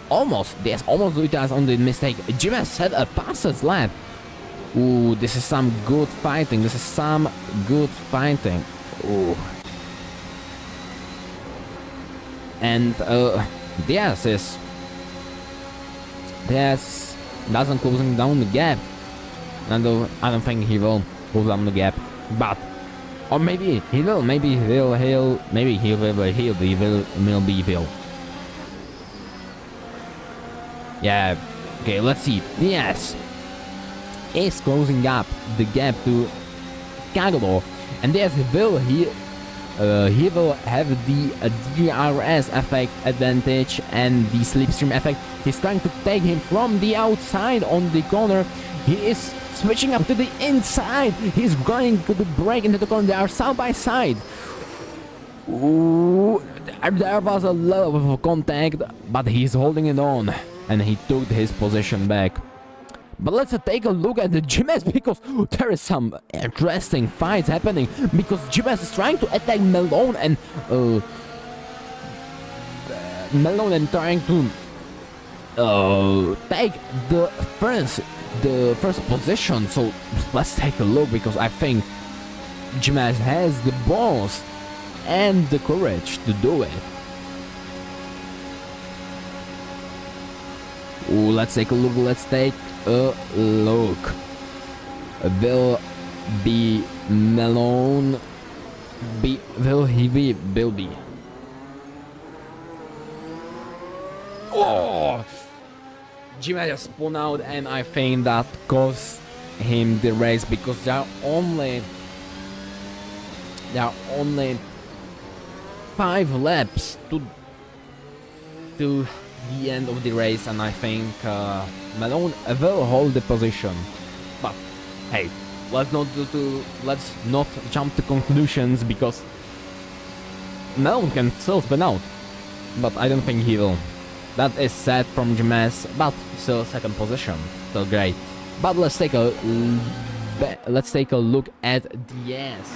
almost utilized on the mistake. Jimenez had a fastest lap. Ooh, this is some good fighting. Ooh. And Diaz doesn't closing down the gap. I don't think he will close down the gap, but or maybe he will. Maybe he will be. Yeah. Okay, let's see. Diaz is closing up the gap to Cagalo, and Diaz he will have the DRS effect advantage and the slipstream effect. He's trying to take him from the outside on the corner. He is switching up to the inside. He's going to break into the corner. They are side by side. Ooh, there was a lot of contact, but he's holding it on, and he took his position back. But let's take a look at the Jimenez, because there is some interesting fights happening, because Jimenez is trying to attack Malone and trying to take the first position. So let's take a look, because I think Jimenez has the balls and the courage to do it. Ooh, let's take a look. Will be Malone? Will he be Bilby? Oh! Jimenez spun out, and I think that cost him the race, because there are only 5 laps to the end of the race, and I think Malone will hold the position. But hey, let's not jump to conclusions, because Malone can still spin out, but I don't think he will. That is sad from Jimenez, but still second position, still great. But let's take a look at Diaz.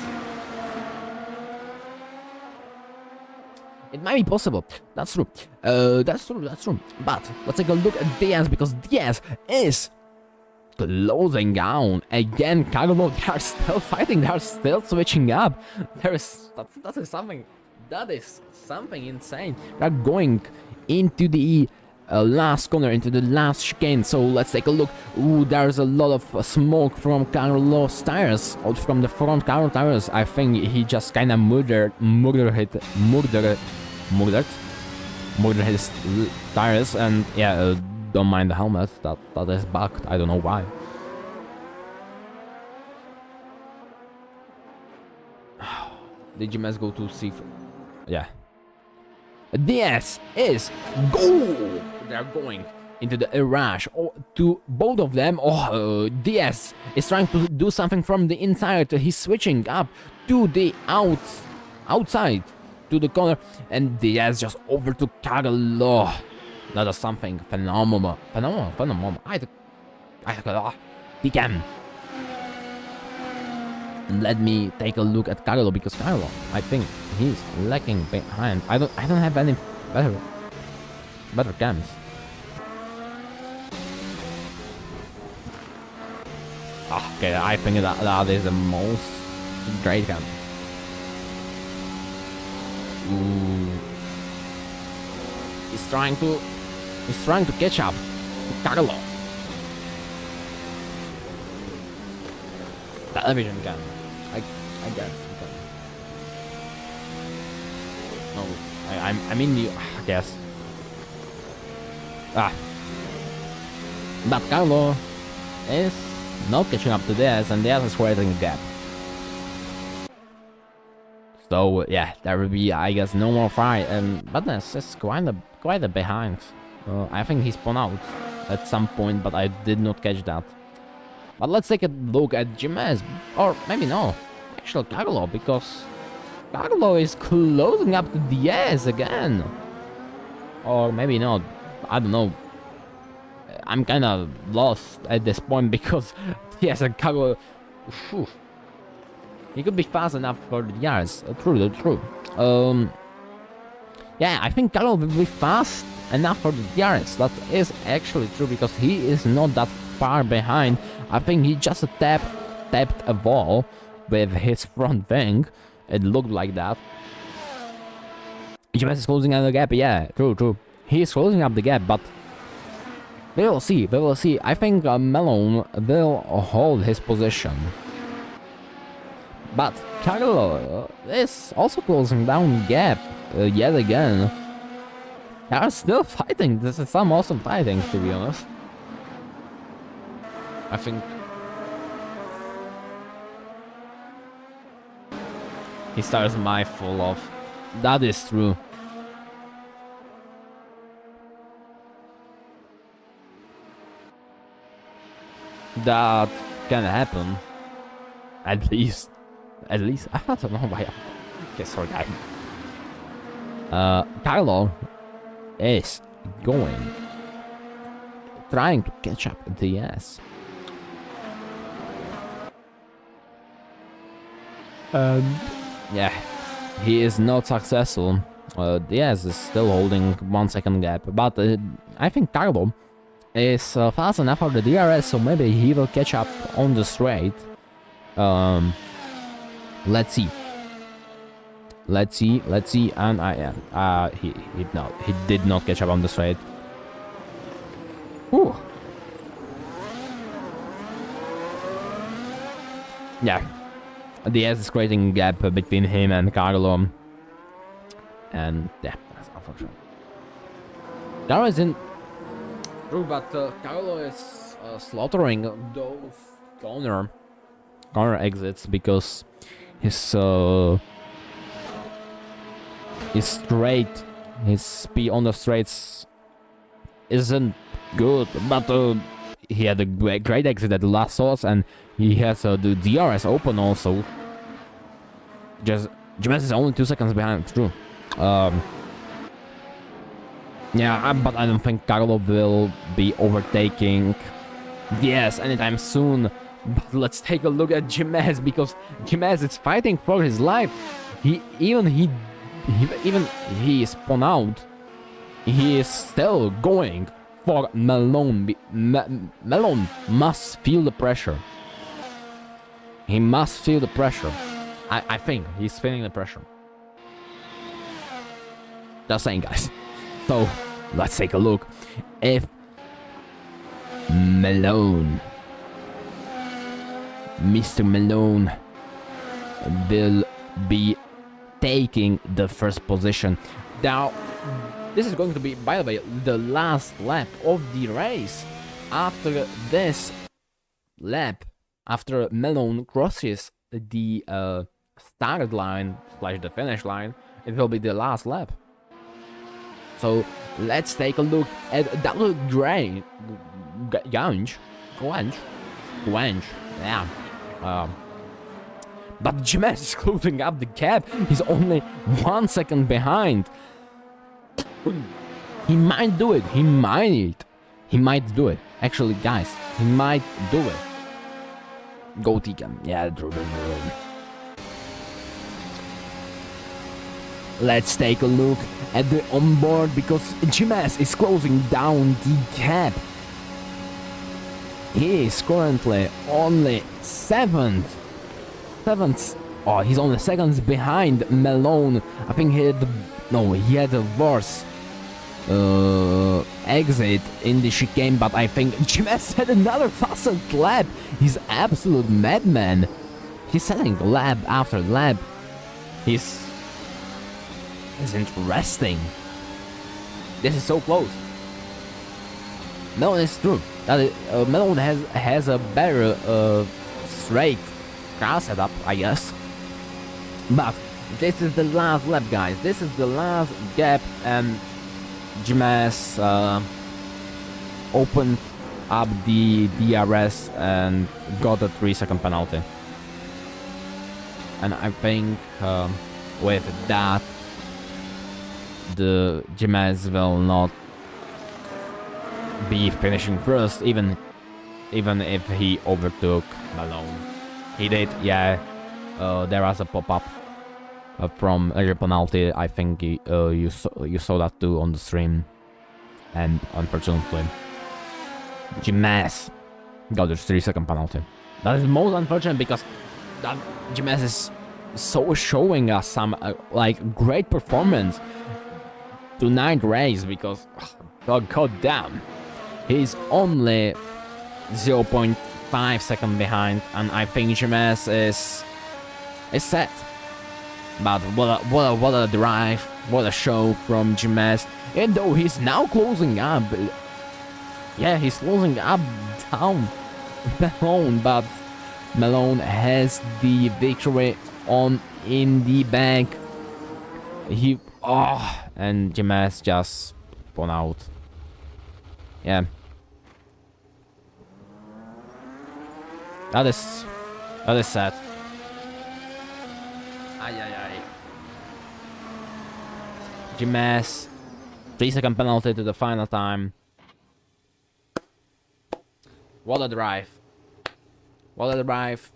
It might be possible. That's true. That's true. But let's take a look at Diaz, because Diaz is closing down again. Carlo, they are still fighting. They are still switching up. That is something insane. They are going into the last corner, into the last chicane. So let's take a look. Ooh, there's a lot of smoke from Carlos' tires, or from the front Carlos tires. I think he just kind of murdered his tires, and yeah, don't mind the helmet. That is bugged. I don't know why. Did Jimenez go to see? Yeah. Diaz is go. They are going into the rush, or to both of them. Diaz is trying to do something from the inside. He's switching up to the outside to the corner, and Diaz just over to Carlo. That is something phenomenal. He can. Let me take a look at Carlo, because Carlo, I think he's lacking behind. I don't have any better cams. Okay, I think that is the most great cam. Ooh. He's trying to catch up to Carlo. Television cam. I guess. No, I mean the. I guess. But Carlo is not catching up to Diaz, and Diaz is creating a gap. So yeah, there will be, I guess, no more fight. But this is quite a behind. I think he spun out at some point, but I did not catch that. But let's take a look at Jimenez, or maybe no, actual Carlo, because Carlo is closing up the Diaz again. Or maybe not, I don't know. I'm kinda lost at this point because Diaz and Carlo, whew, he could be fast enough for the Diaz. True. Yeah, I think Carlo will be fast enough for the DRS. That is actually true because he is not that far behind. I think he just tapped a ball with his front wing. It looked like that. Jimenez is closing up the gap. Yeah, true. He is closing up the gap, but we will see. I think Malone will hold his position. But Carlo is also closing down the gap yet again. They are still fighting. This is some awesome fighting, to be honest. I think he starts my full off. That is true. That can happen. At least. I don't know why. Okay, sorry, guys. Carlo is trying to catch up the Diaz. Yeah, he is not successful. Diaz is still holding 1 second gap, but I think Carlo is fast enough for the DRS, so maybe he will catch up on the straight. Let's see, and he did not catch up on the straight. Ooh. Yeah, Diaz is creating a gap between him and Carlo, and yeah, that's unfortunate. Carlo is in. True, but Carlo is slaughtering those corner exits because his speed on the straights isn't good, but he had a great exit at the last source, and he has the DRS open also. Just Jimenez is only 2 seconds behind. True. Yeah, but I don't think Carlo will be overtaking Diaz anytime soon. But let's take a look at Jimenez, because Jimenez is fighting for his life. He spun out. He is still going for Malone. Malone must feel the pressure. He must feel the pressure. I think he's feeling the pressure. Just saying, guys. So let's take a look if Mr. Malone will be taking the first position. Now, this is going to be, by the way, the last lap of the race. After this lap, after Malone crosses the start line / the finish line, it will be the last lap. So let's take a look at double Grange. Yeah. But Jimenez is closing up the gap. He's only 1 second behind. He might do it. He might do it. Actually, guys, he might do it. Go Tika. Yeah, true. Let's take a look at the onboard, because Jimenez is closing down the gap. He is currently only seventh. Oh, he's only seconds behind Malone. I think he had a worse exit in the chicane, but I think Jimenez had another fastest lap. He's absolute madman. He's setting lap after lap. It's interesting. This is so close. Malone is true. Malone has a better straight car setup, I guess. But this is the last lap, guys. This is the last gap, and Jimenez opened up the DRS and got a 3-second penalty. And I think with that, the Jimenez will not be finishing first, even if he overtook Malone. He did, yeah. There was a pop-up from a penalty. I think you saw that too on the stream, and unfortunately, Jimenez got a 3-second penalty. That is most unfortunate because that Jimenez is so showing us some like great performance tonight race, because god damn, he's only 0.5 seconds behind, and I think Jimenez is set. But what a drive, what a show from Jimenez. And though he's now closing up, yeah, he's closing up down Malone, but Malone has the victory in the bag. And Jimenez just spun out. Yeah. That is sad. Jimenez, 3-second penalty to the final time. What a drive. What a drive.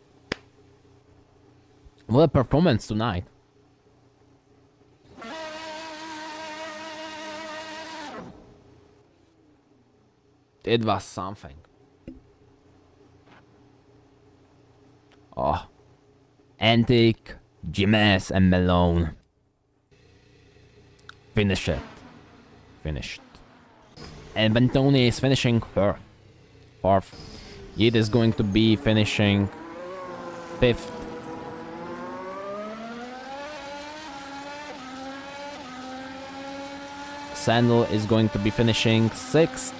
What a performance tonight. It was something. Oh. Antic, Jimenez and Malone. Finish it. Finished. And Bentoni is finishing fourth. It is going to be finishing 5th. Sandal is going to be finishing 6th.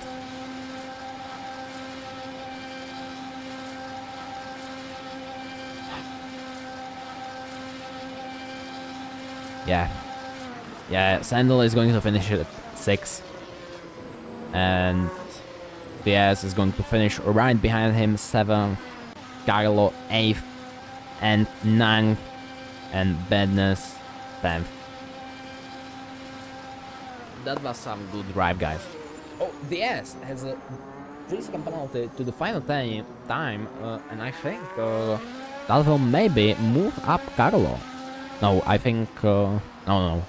Yeah, Sandal is going to finish at 6th. And Diaz is going to finish right behind him, 7th. Carlo 8th and 9th. And Bedness 10th. That was some good drive, guys. Oh, Diaz has a 3-second penalty to the final time, and I think that will maybe move up Carlo. No, I think no.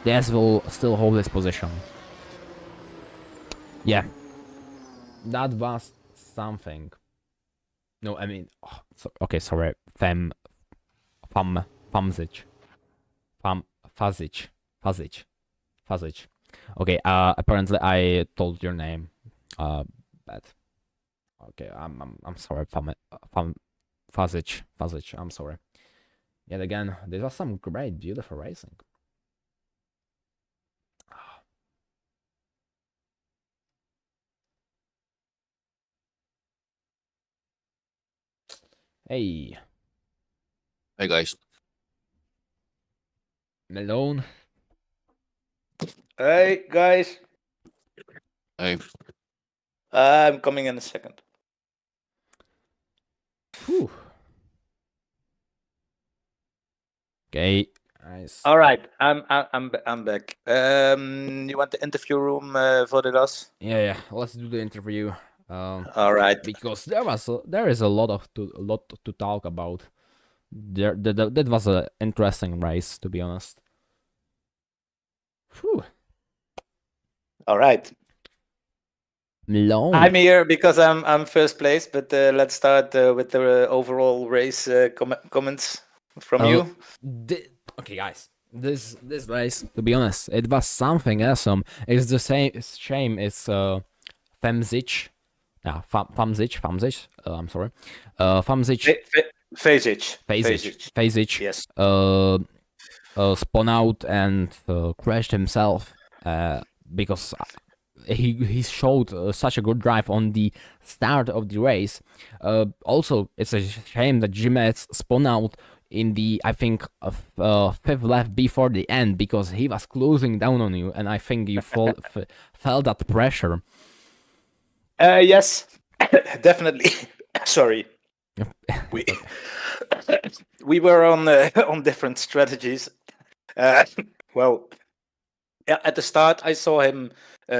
Diaz will still hold his position. Yeah, that was something. No, I mean, okay, sorry, Fazic. Okay, apparently I told your name, but okay, I'm sorry, Fazic, I'm sorry. Yet again, this was some great, beautiful racing. Hey. Hey guys. Malone. Hey guys. Hey. I'm coming in a second. Whew. Okay, nice. All right, I'm back. You want the interview room for the last? Yeah. Let's do the interview. All right. Because there is a lot to talk about. That was an interesting race, to be honest. Whew. All right. Malone. I'm here because I'm first place, but let's start with the overall race comments from you. Okay, guys. This race, to be honest, it was something awesome. It's the same shame. It's Femzic. Yeah, Famzic. I'm sorry. Famzic. Fazic. Yes. Spun out and crashed himself. Because he showed such a good drive on the start of the race. Also, it's a shame that Jimenez spun out in the, I think, 5th lap before the end, because he was closing down on you, and I think you felt that pressure. Yes, definitely. Sorry. We we were on on different strategies. Uh, well, yeah, at the start, I saw him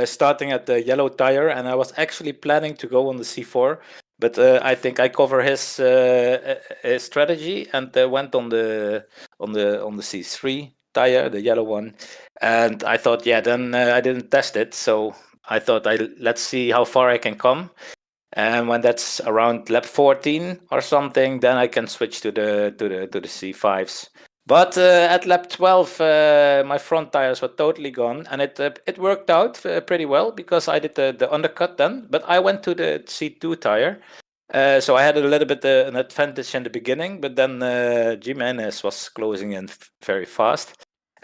starting at the yellow tire, and I was actually planning to go on the C4, but I think I cover his strategy and went on the C3 tire, the yellow one, and I thought, yeah, then I didn't test it, so I thought let's see how far I can come. And when that's around lap 14 or something, then I can switch to the C5s. But at lap 12, my front tires were totally gone, and it worked out pretty well because I did the undercut then. But I went to the C2 tire, so I had a little bit an advantage in the beginning. But then Jimenez was closing in very fast.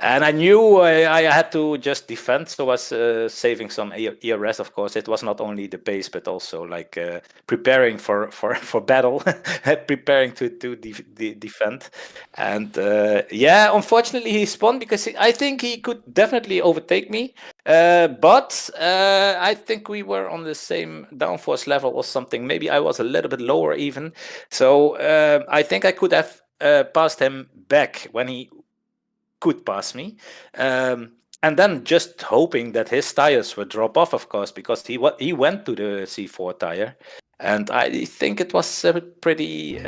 And I knew I had to just defend, so I was saving some ERS. Of course, it was not only the pace, but also like preparing for battle, preparing to defend. And yeah, unfortunately, he spun because I think he could definitely overtake me. But I think we were on the same downforce level or something. Maybe I was a little bit lower even. So I think I could have passed him back when he could pass me. And then just hoping that his tires would drop off, of course, because he went to the C4 tire, and I think it was pretty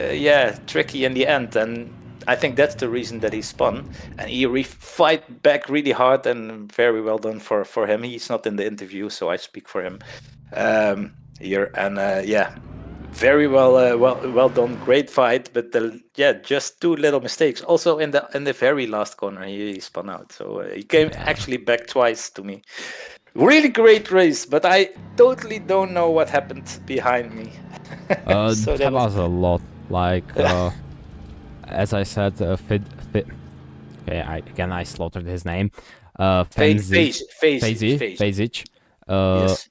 tricky in the end. And I think that's the reason that he spun, and he fight back really hard, and very well done for him. He's not in the interview, so I speak for him here. And yeah, very well done, great fight, but just two little mistakes. Also in the very last corner, he spun out, so he came actually back twice to me. Really great race, but I totally don't know what happened behind me. So that was a lot. Like, as I said, okay, I slaughtered his name. Fezic. Yes.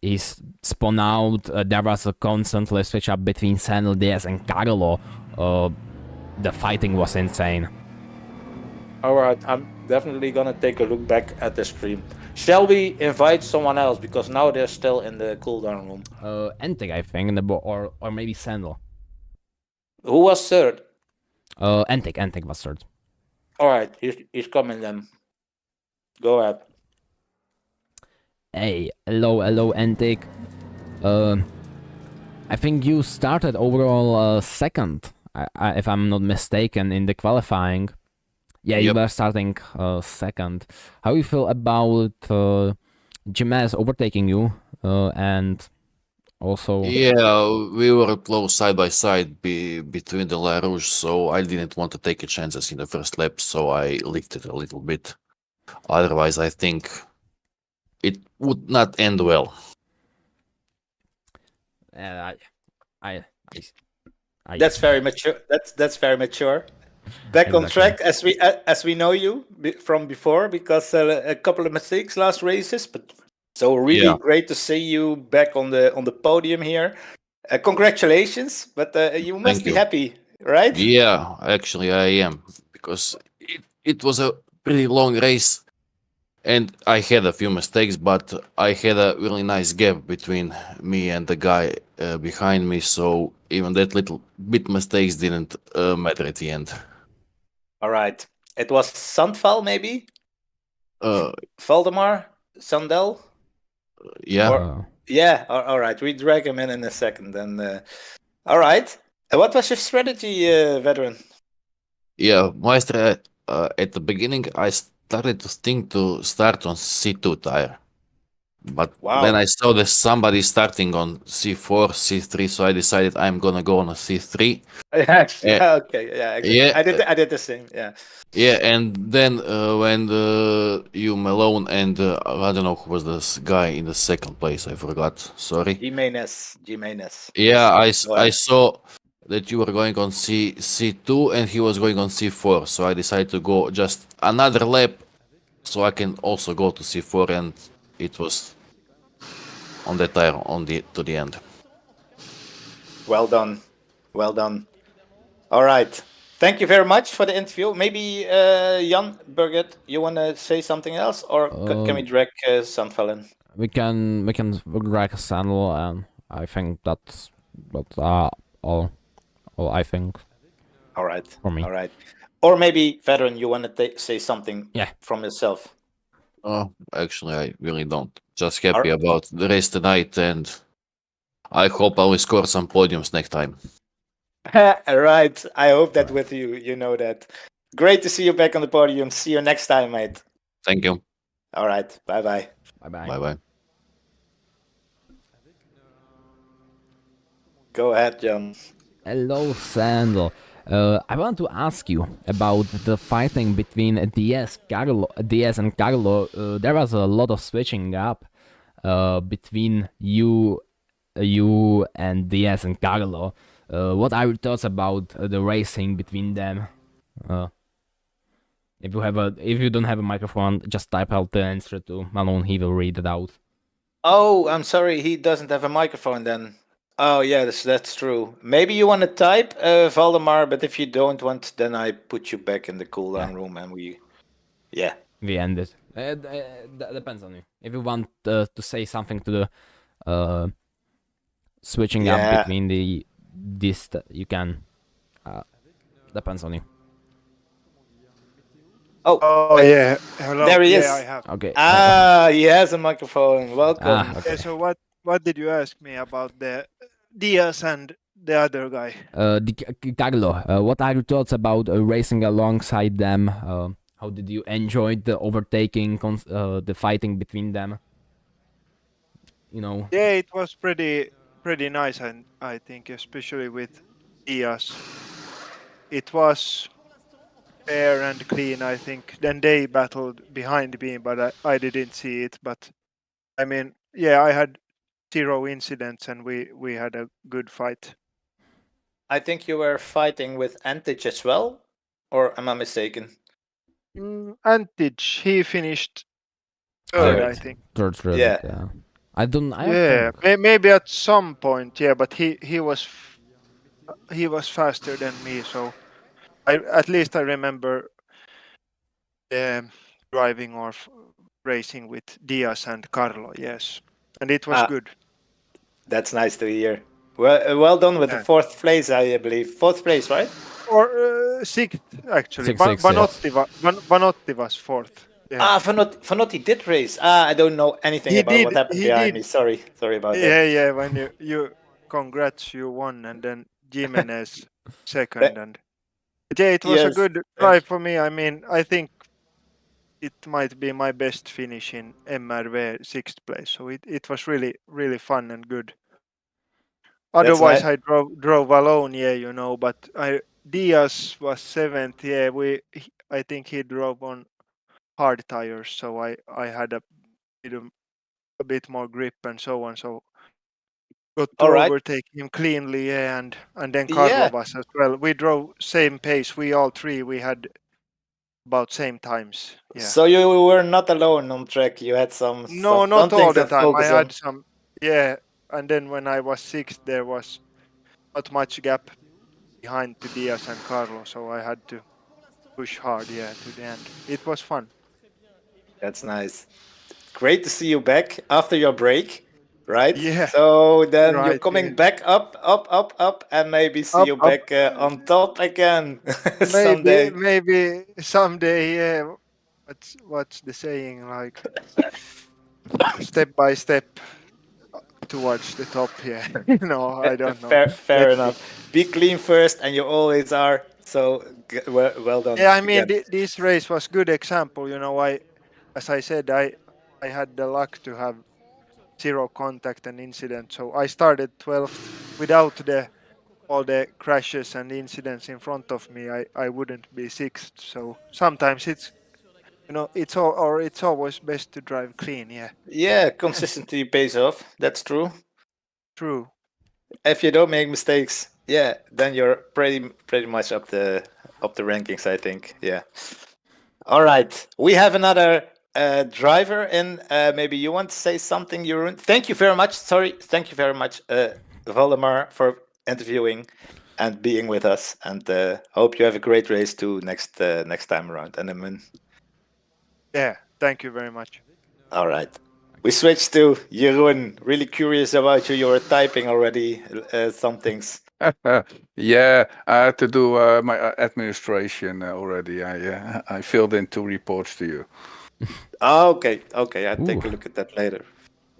He's spun out. There was a constantly switch up between Sandal Diaz and Carlo. The fighting was insane. All right, I'm definitely gonna take a look back at the stream. Shall we invite someone else, because now they're still in the cooldown room? Entig, I think, or maybe Sandal. Who was third? Entig was third. All right, he's coming then. Go ahead. Hey, hello, Entig. I think you started overall second, if I'm not mistaken, in the qualifying. Yeah, you were starting second. How you feel about Jimenez overtaking you, and also... Yeah, we were close side by side between the La Rouge, so I didn't want to take a chances in the first lap, so I lifted a little bit. Otherwise, I think it would not end well. That's very mature. That's very mature. Back on track as we know you from before, because a couple of mistakes last races, but so really great to see you back on the podium here. Congratulations, but you must be happy, right? Yeah, actually I am, because it was a pretty long race and I had a few mistakes, but I had a really nice gap between me and the guy behind me, so even that little bit mistakes didn't matter at the end. All right. It was Sandval, maybe? Valdemar? Sandel? Yeah. All right. We drag him in a second. Then, all right. What was your strategy, veteran? Yeah, my at the beginning, I started to think to start on C2 tire. But then I saw that somebody starting on C4, C3, so I decided I'm gonna go on a C3. Actually, okay, yeah, exactly. Yeah, I did the same. Yeah. Yeah, and then when you Malone and I don't know who was this guy in the second place. I forgot. Sorry. Jimenez. Yeah, Yes, I saw that you were going on C2 and he was going on C4. So I decided to go just another lap so I can also go to C4, and it was on the tire to the end. Well done. All right. Thank you very much for the interview. Maybe Jan Birgit, you want to say something else, or can we drag Sandval in? we can drag a sandal, and I think that's all I think All right. for me. All right. Or maybe, Veteran, you want to say something Yeah. from yourself? Oh, actually, I really don't. Just happy Alright. about the race tonight, and I hope I will score some podiums next time. All right. I hope that with you, you know that. Great to see you back on the podium. See you next time, mate. Thank you. All right. Bye-bye. Bye bye. Bye bye. Go ahead, John. Hello, Sandal. I want to ask you about the fighting between Diaz and Carlo. There was a lot of switching up between you and Diaz and Carlo. What are your thoughts about the racing between them? If you don't have a microphone, just type out the answer to Malone. He will read it out. Oh, I'm sorry. He doesn't have a microphone then. Oh, yeah, that's true. Maybe you want to type, Valdemar, but if you don't want, then I put you back in the cooldown room and we... Yeah. We end it. That depends on you. If you want to say something to the switching up Yeah. between you can. Depends on you. Oh yeah, hello. There he yeah, is. I have. Okay. He has a microphone. Welcome. Okay. Yeah, so what did you ask me about the Diaz and the other guy? Carlo, what are your thoughts about racing alongside them? How did you enjoy the overtaking, the fighting between them? You know. Yeah, it was pretty nice, and I think especially with Diaz, it was fair and clean. I think then they battled behind me, but I didn't see it. But I mean, yeah, I had 0 incidents, and we had a good fight. I think you were fighting with Antic as well, or am I mistaken? Antic, he finished third, I think. Third. Yeah. I don't. I Yeah, think. maybe at some point, yeah, but he was faster than me, so at least I remember driving or racing with Diaz and Carlo. Yes, and it was good. That's nice to hear. Well done with the Yeah. 4th place, I believe. 4th place, right? Or 6th actually. Sixth, Banotti was 4th. Yeah. Fanotti did race. I don't know anything He about did. what happened He behind did. me. Sorry about Yeah, that. yeah. When you congrats, you won, and then Jimenez second, and yeah, it was a Yes, good thank drive you. for me. I mean, I think it might be my best finish in MRV 6th place. So it was really fun and good. Otherwise, nice. I drove alone, yeah, but Diaz was 7th. Yeah, I think he drove on hard tires, so I had a bit more grip and so on. So got to All right. overtake him cleanly, yeah, and then Yeah. Carlo was as well. We drove same pace. We all three we had about same times. Yeah. So you were not alone on track. You had some No, some not all things the to time. I focus on. had some, yeah, and then when I was 6th, there was not much gap behind to Diaz and Carlo, so I had to push hard, yeah, to the end. It was fun. That's nice. Great to see you back after your break, right? Yeah, So then you're right. coming Yeah. back up, and maybe see Up, you up. back on top again Maybe, someday. maybe someday. Yeah. What's the saying? Like step by step towards the top. Yeah. No, I don't know. Fair Let's see. enough. Be clean first, and you always are. So well done Yeah, I mean, again. this race was good example. As I said, I had the luck to have 0 contact and incident. So I started 12th without all the crashes and incidents in front of me. I wouldn't be 6th. So sometimes it's always best to drive clean. Yeah, Yeah, consistency pays off. That's true. true. If you don't make mistakes, yeah, then you're pretty much up the rankings, I think. Yeah. All right, we have another driver in. Maybe you want to say something, Jeroen? Thank you very much. Sorry, thank you very much, Valdemar, for interviewing and being with us. And hope you have a great race too next time around. And Yeah, thank you very much. all right, we switched to Jeroen. Really curious about you. You were typing already some things. Yeah, I had to do my administration already. I filled in 2 reports to you. Oh, okay. I'll take Ooh. a look at that later.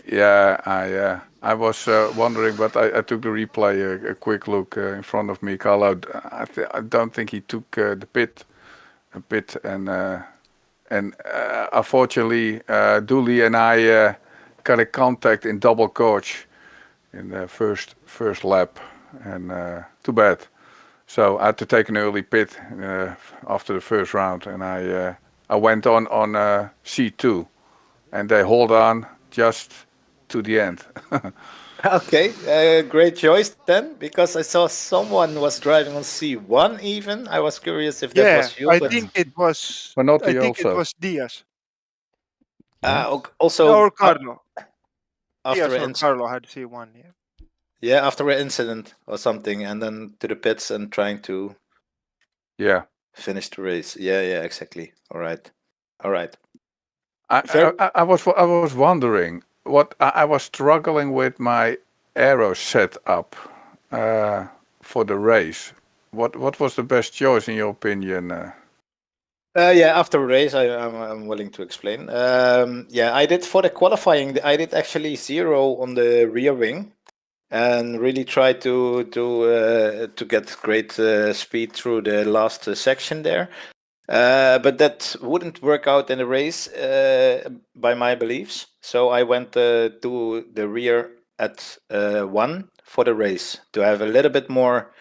Yeah, I was wondering, but I took the replay a quick look in front of me. Carlo, I don't think he took the pit, and unfortunately, Dooley and I got a contact in double coach in the first lap, and too bad. So I had to take an early pit after the first round, and I went on C2, and they hold on just to the end. Okay, great choice then, because I saw someone was driving on C1 even. I was curious if that Yeah, was you, I but think it was. Manotti I think it also. was Diaz also or Carlo. after Diaz an or Carlo had C1. Yeah. after an incident or something, and then to the pits and trying to Yeah, finish the race. Yeah, exactly. All right. I was wondering what I was struggling with my aero setup for the race. What was the best choice in your opinion? Yeah, after a race, I'm willing to explain. Yeah, I did for the qualifying. I did actually 0 on the rear wing, and really try to get great speed through the last section there. But that wouldn't work out in the race by my beliefs. So I went to the rear at 1 for the race to have a little bit more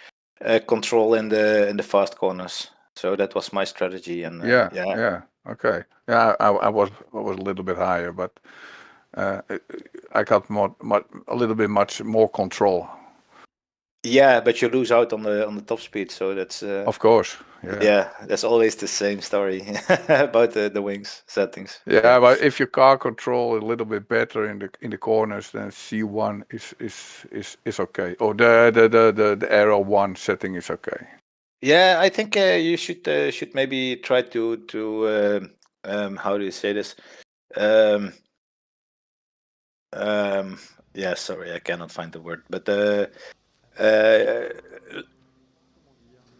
control in the fast corners. So that was my strategy, and Yeah, okay. Yeah, I was a little bit higher, but I got a little bit much more control. Yeah, but you lose out on the top speed, so that's Of course, yeah. yeah, that's always the same story about the wings settings. Yeah, but if your car control a little bit better in the corners, then C1 is okay, or the Aero 1 setting is okay. Yeah, I think you should maybe try to how do you say this? Yeah, sorry, I cannot find the word, but uh,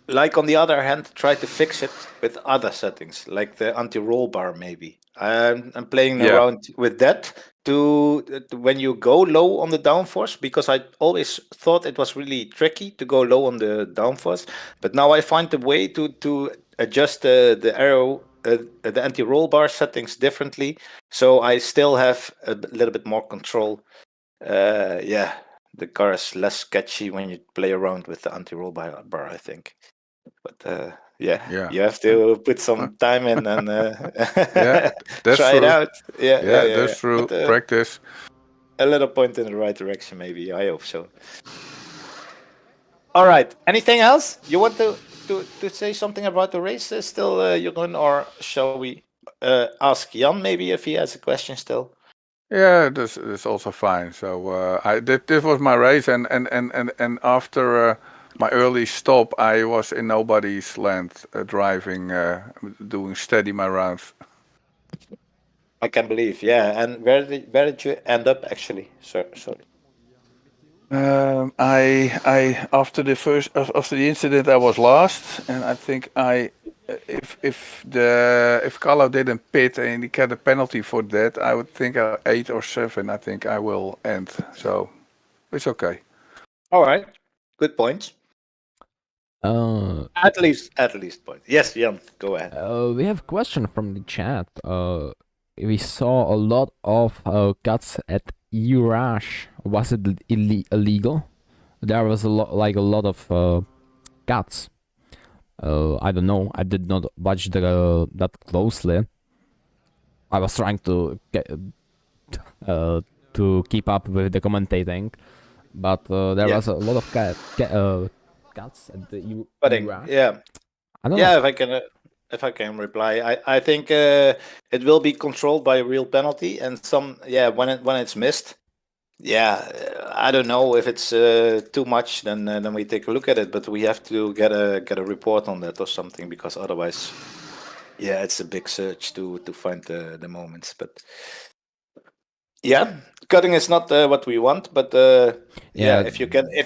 like on the other hand, try to fix it with other settings, like the anti-roll bar maybe. I'm playing Yeah. around with that to when you go low on the downforce, because I always thought it was really tricky to go low on the downforce, but now I find the way to adjust the arrow, the anti-roll bar settings differently, so I still have a little bit more control. Yeah, the car is less sketchy when you play around with the anti-roll bar, I think. But Yeah. you have to put some time in and Yeah, that's try it true. out. Yeah, that's true. But, Practice. a little point in the right direction, maybe. I hope so. All right. Anything else you want to say something about the race? Still, Jeroen, or shall we ask Jan maybe if he has a question still? Yeah, that's also fine. So this was my race, and after my early stop, I was in nobody's land, driving, doing steady my rounds. I can believe. Yeah. And where did you end up actually? Sorry. I after the incident, I was last, and I think if Carlo didn't pit and he got a penalty for that, I would think 8 or 7. I think I will end. So it's okay. All right. Good point. Uh, At least point. Yes, Jan, go ahead. we have a question from the chat. We saw a lot of cuts at Urash. Was it illegal? There was a lot of cuts. I don't know. I did not watch that closely. I was trying to get to keep up with the commentating, but there Yeah. was a lot of cuts at the Putting, Urash. yeah. I don't Yeah, know. if I can reply, I think it will be controlled by a real penalty, and when it's missed, I don't know if it's too much. Then we take a look at it, but we have to get a report on that or something, because otherwise, it's a big search to find the moments. But Yeah, cutting is not what we want, but Yeah. if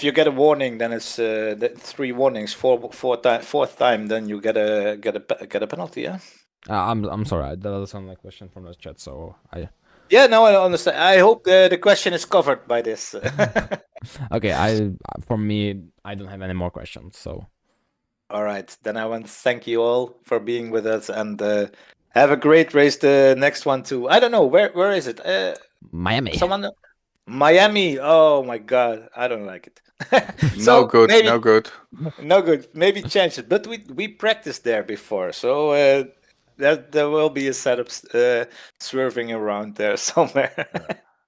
you get a warning, then it's 3 warnings, fourth time, then you get a penalty. Yeah. I'm sorry. That was on a question from the chat, so Yeah, no, I understand. I hope the question is covered by this. okay. For me, I don't have any more questions. So All right, then I want to thank you all for being with us and have a great race. The next one too. I don't know where is it. Miami. Someone, Miami. Oh my God, I don't like it. No good, maybe no good. no good. Maybe change it. But we practiced there before, so there will be a setup swerving around there somewhere.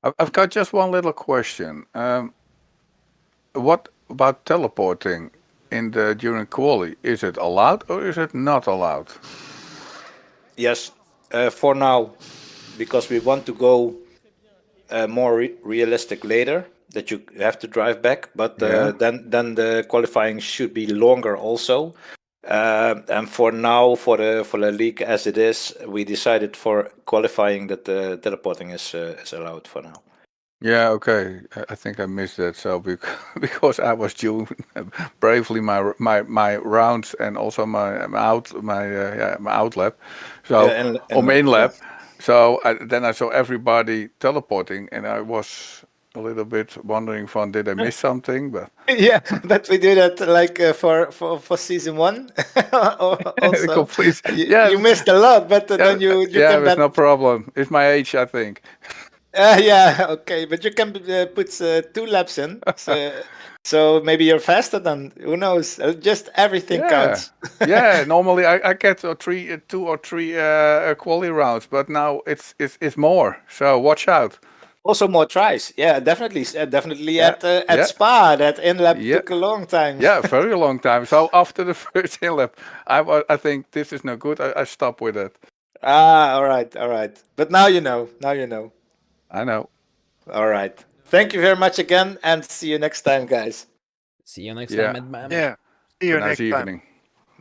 I've got just one little question. What about teleporting during quali? Is it allowed or is it not allowed? Yes, for now, because we want to go more realistic later that you have to drive back, but Yeah. then the qualifying should be longer also. And for now, for the league as it is, we decided for qualifying that the teleporting is allowed for now. Yeah, okay. I think I missed that. So because I was doing bravely my rounds and also my out lap, so Yeah, and or main yeah. lap. So then I saw everybody teleporting, and I was a little bit wondering, from did I miss something? But Yeah, but we do that like for season 1 also. complete. You, Yeah, you missed a lot, but then you yeah, can it's bet. no problem. It's my age, I think. Yeah, okay, but you can put 2 laps in, so maybe you're faster than who knows. Just everything Yeah, counts. yeah. Normally I get 2 or 3 quali rounds, but now it's more. So watch out. Also more tries. Yeah, definitely Yeah, at yeah. Spa that in lap Yeah. took a long time. Yeah, very long time. So after the first in lap, I think this is no good. I stop with it. All right. But now you know. I know. All right. Thank you very much again, and see you next time, guys. see you next Yeah. time at Miami. Yeah. See Have you a nice next time. evening.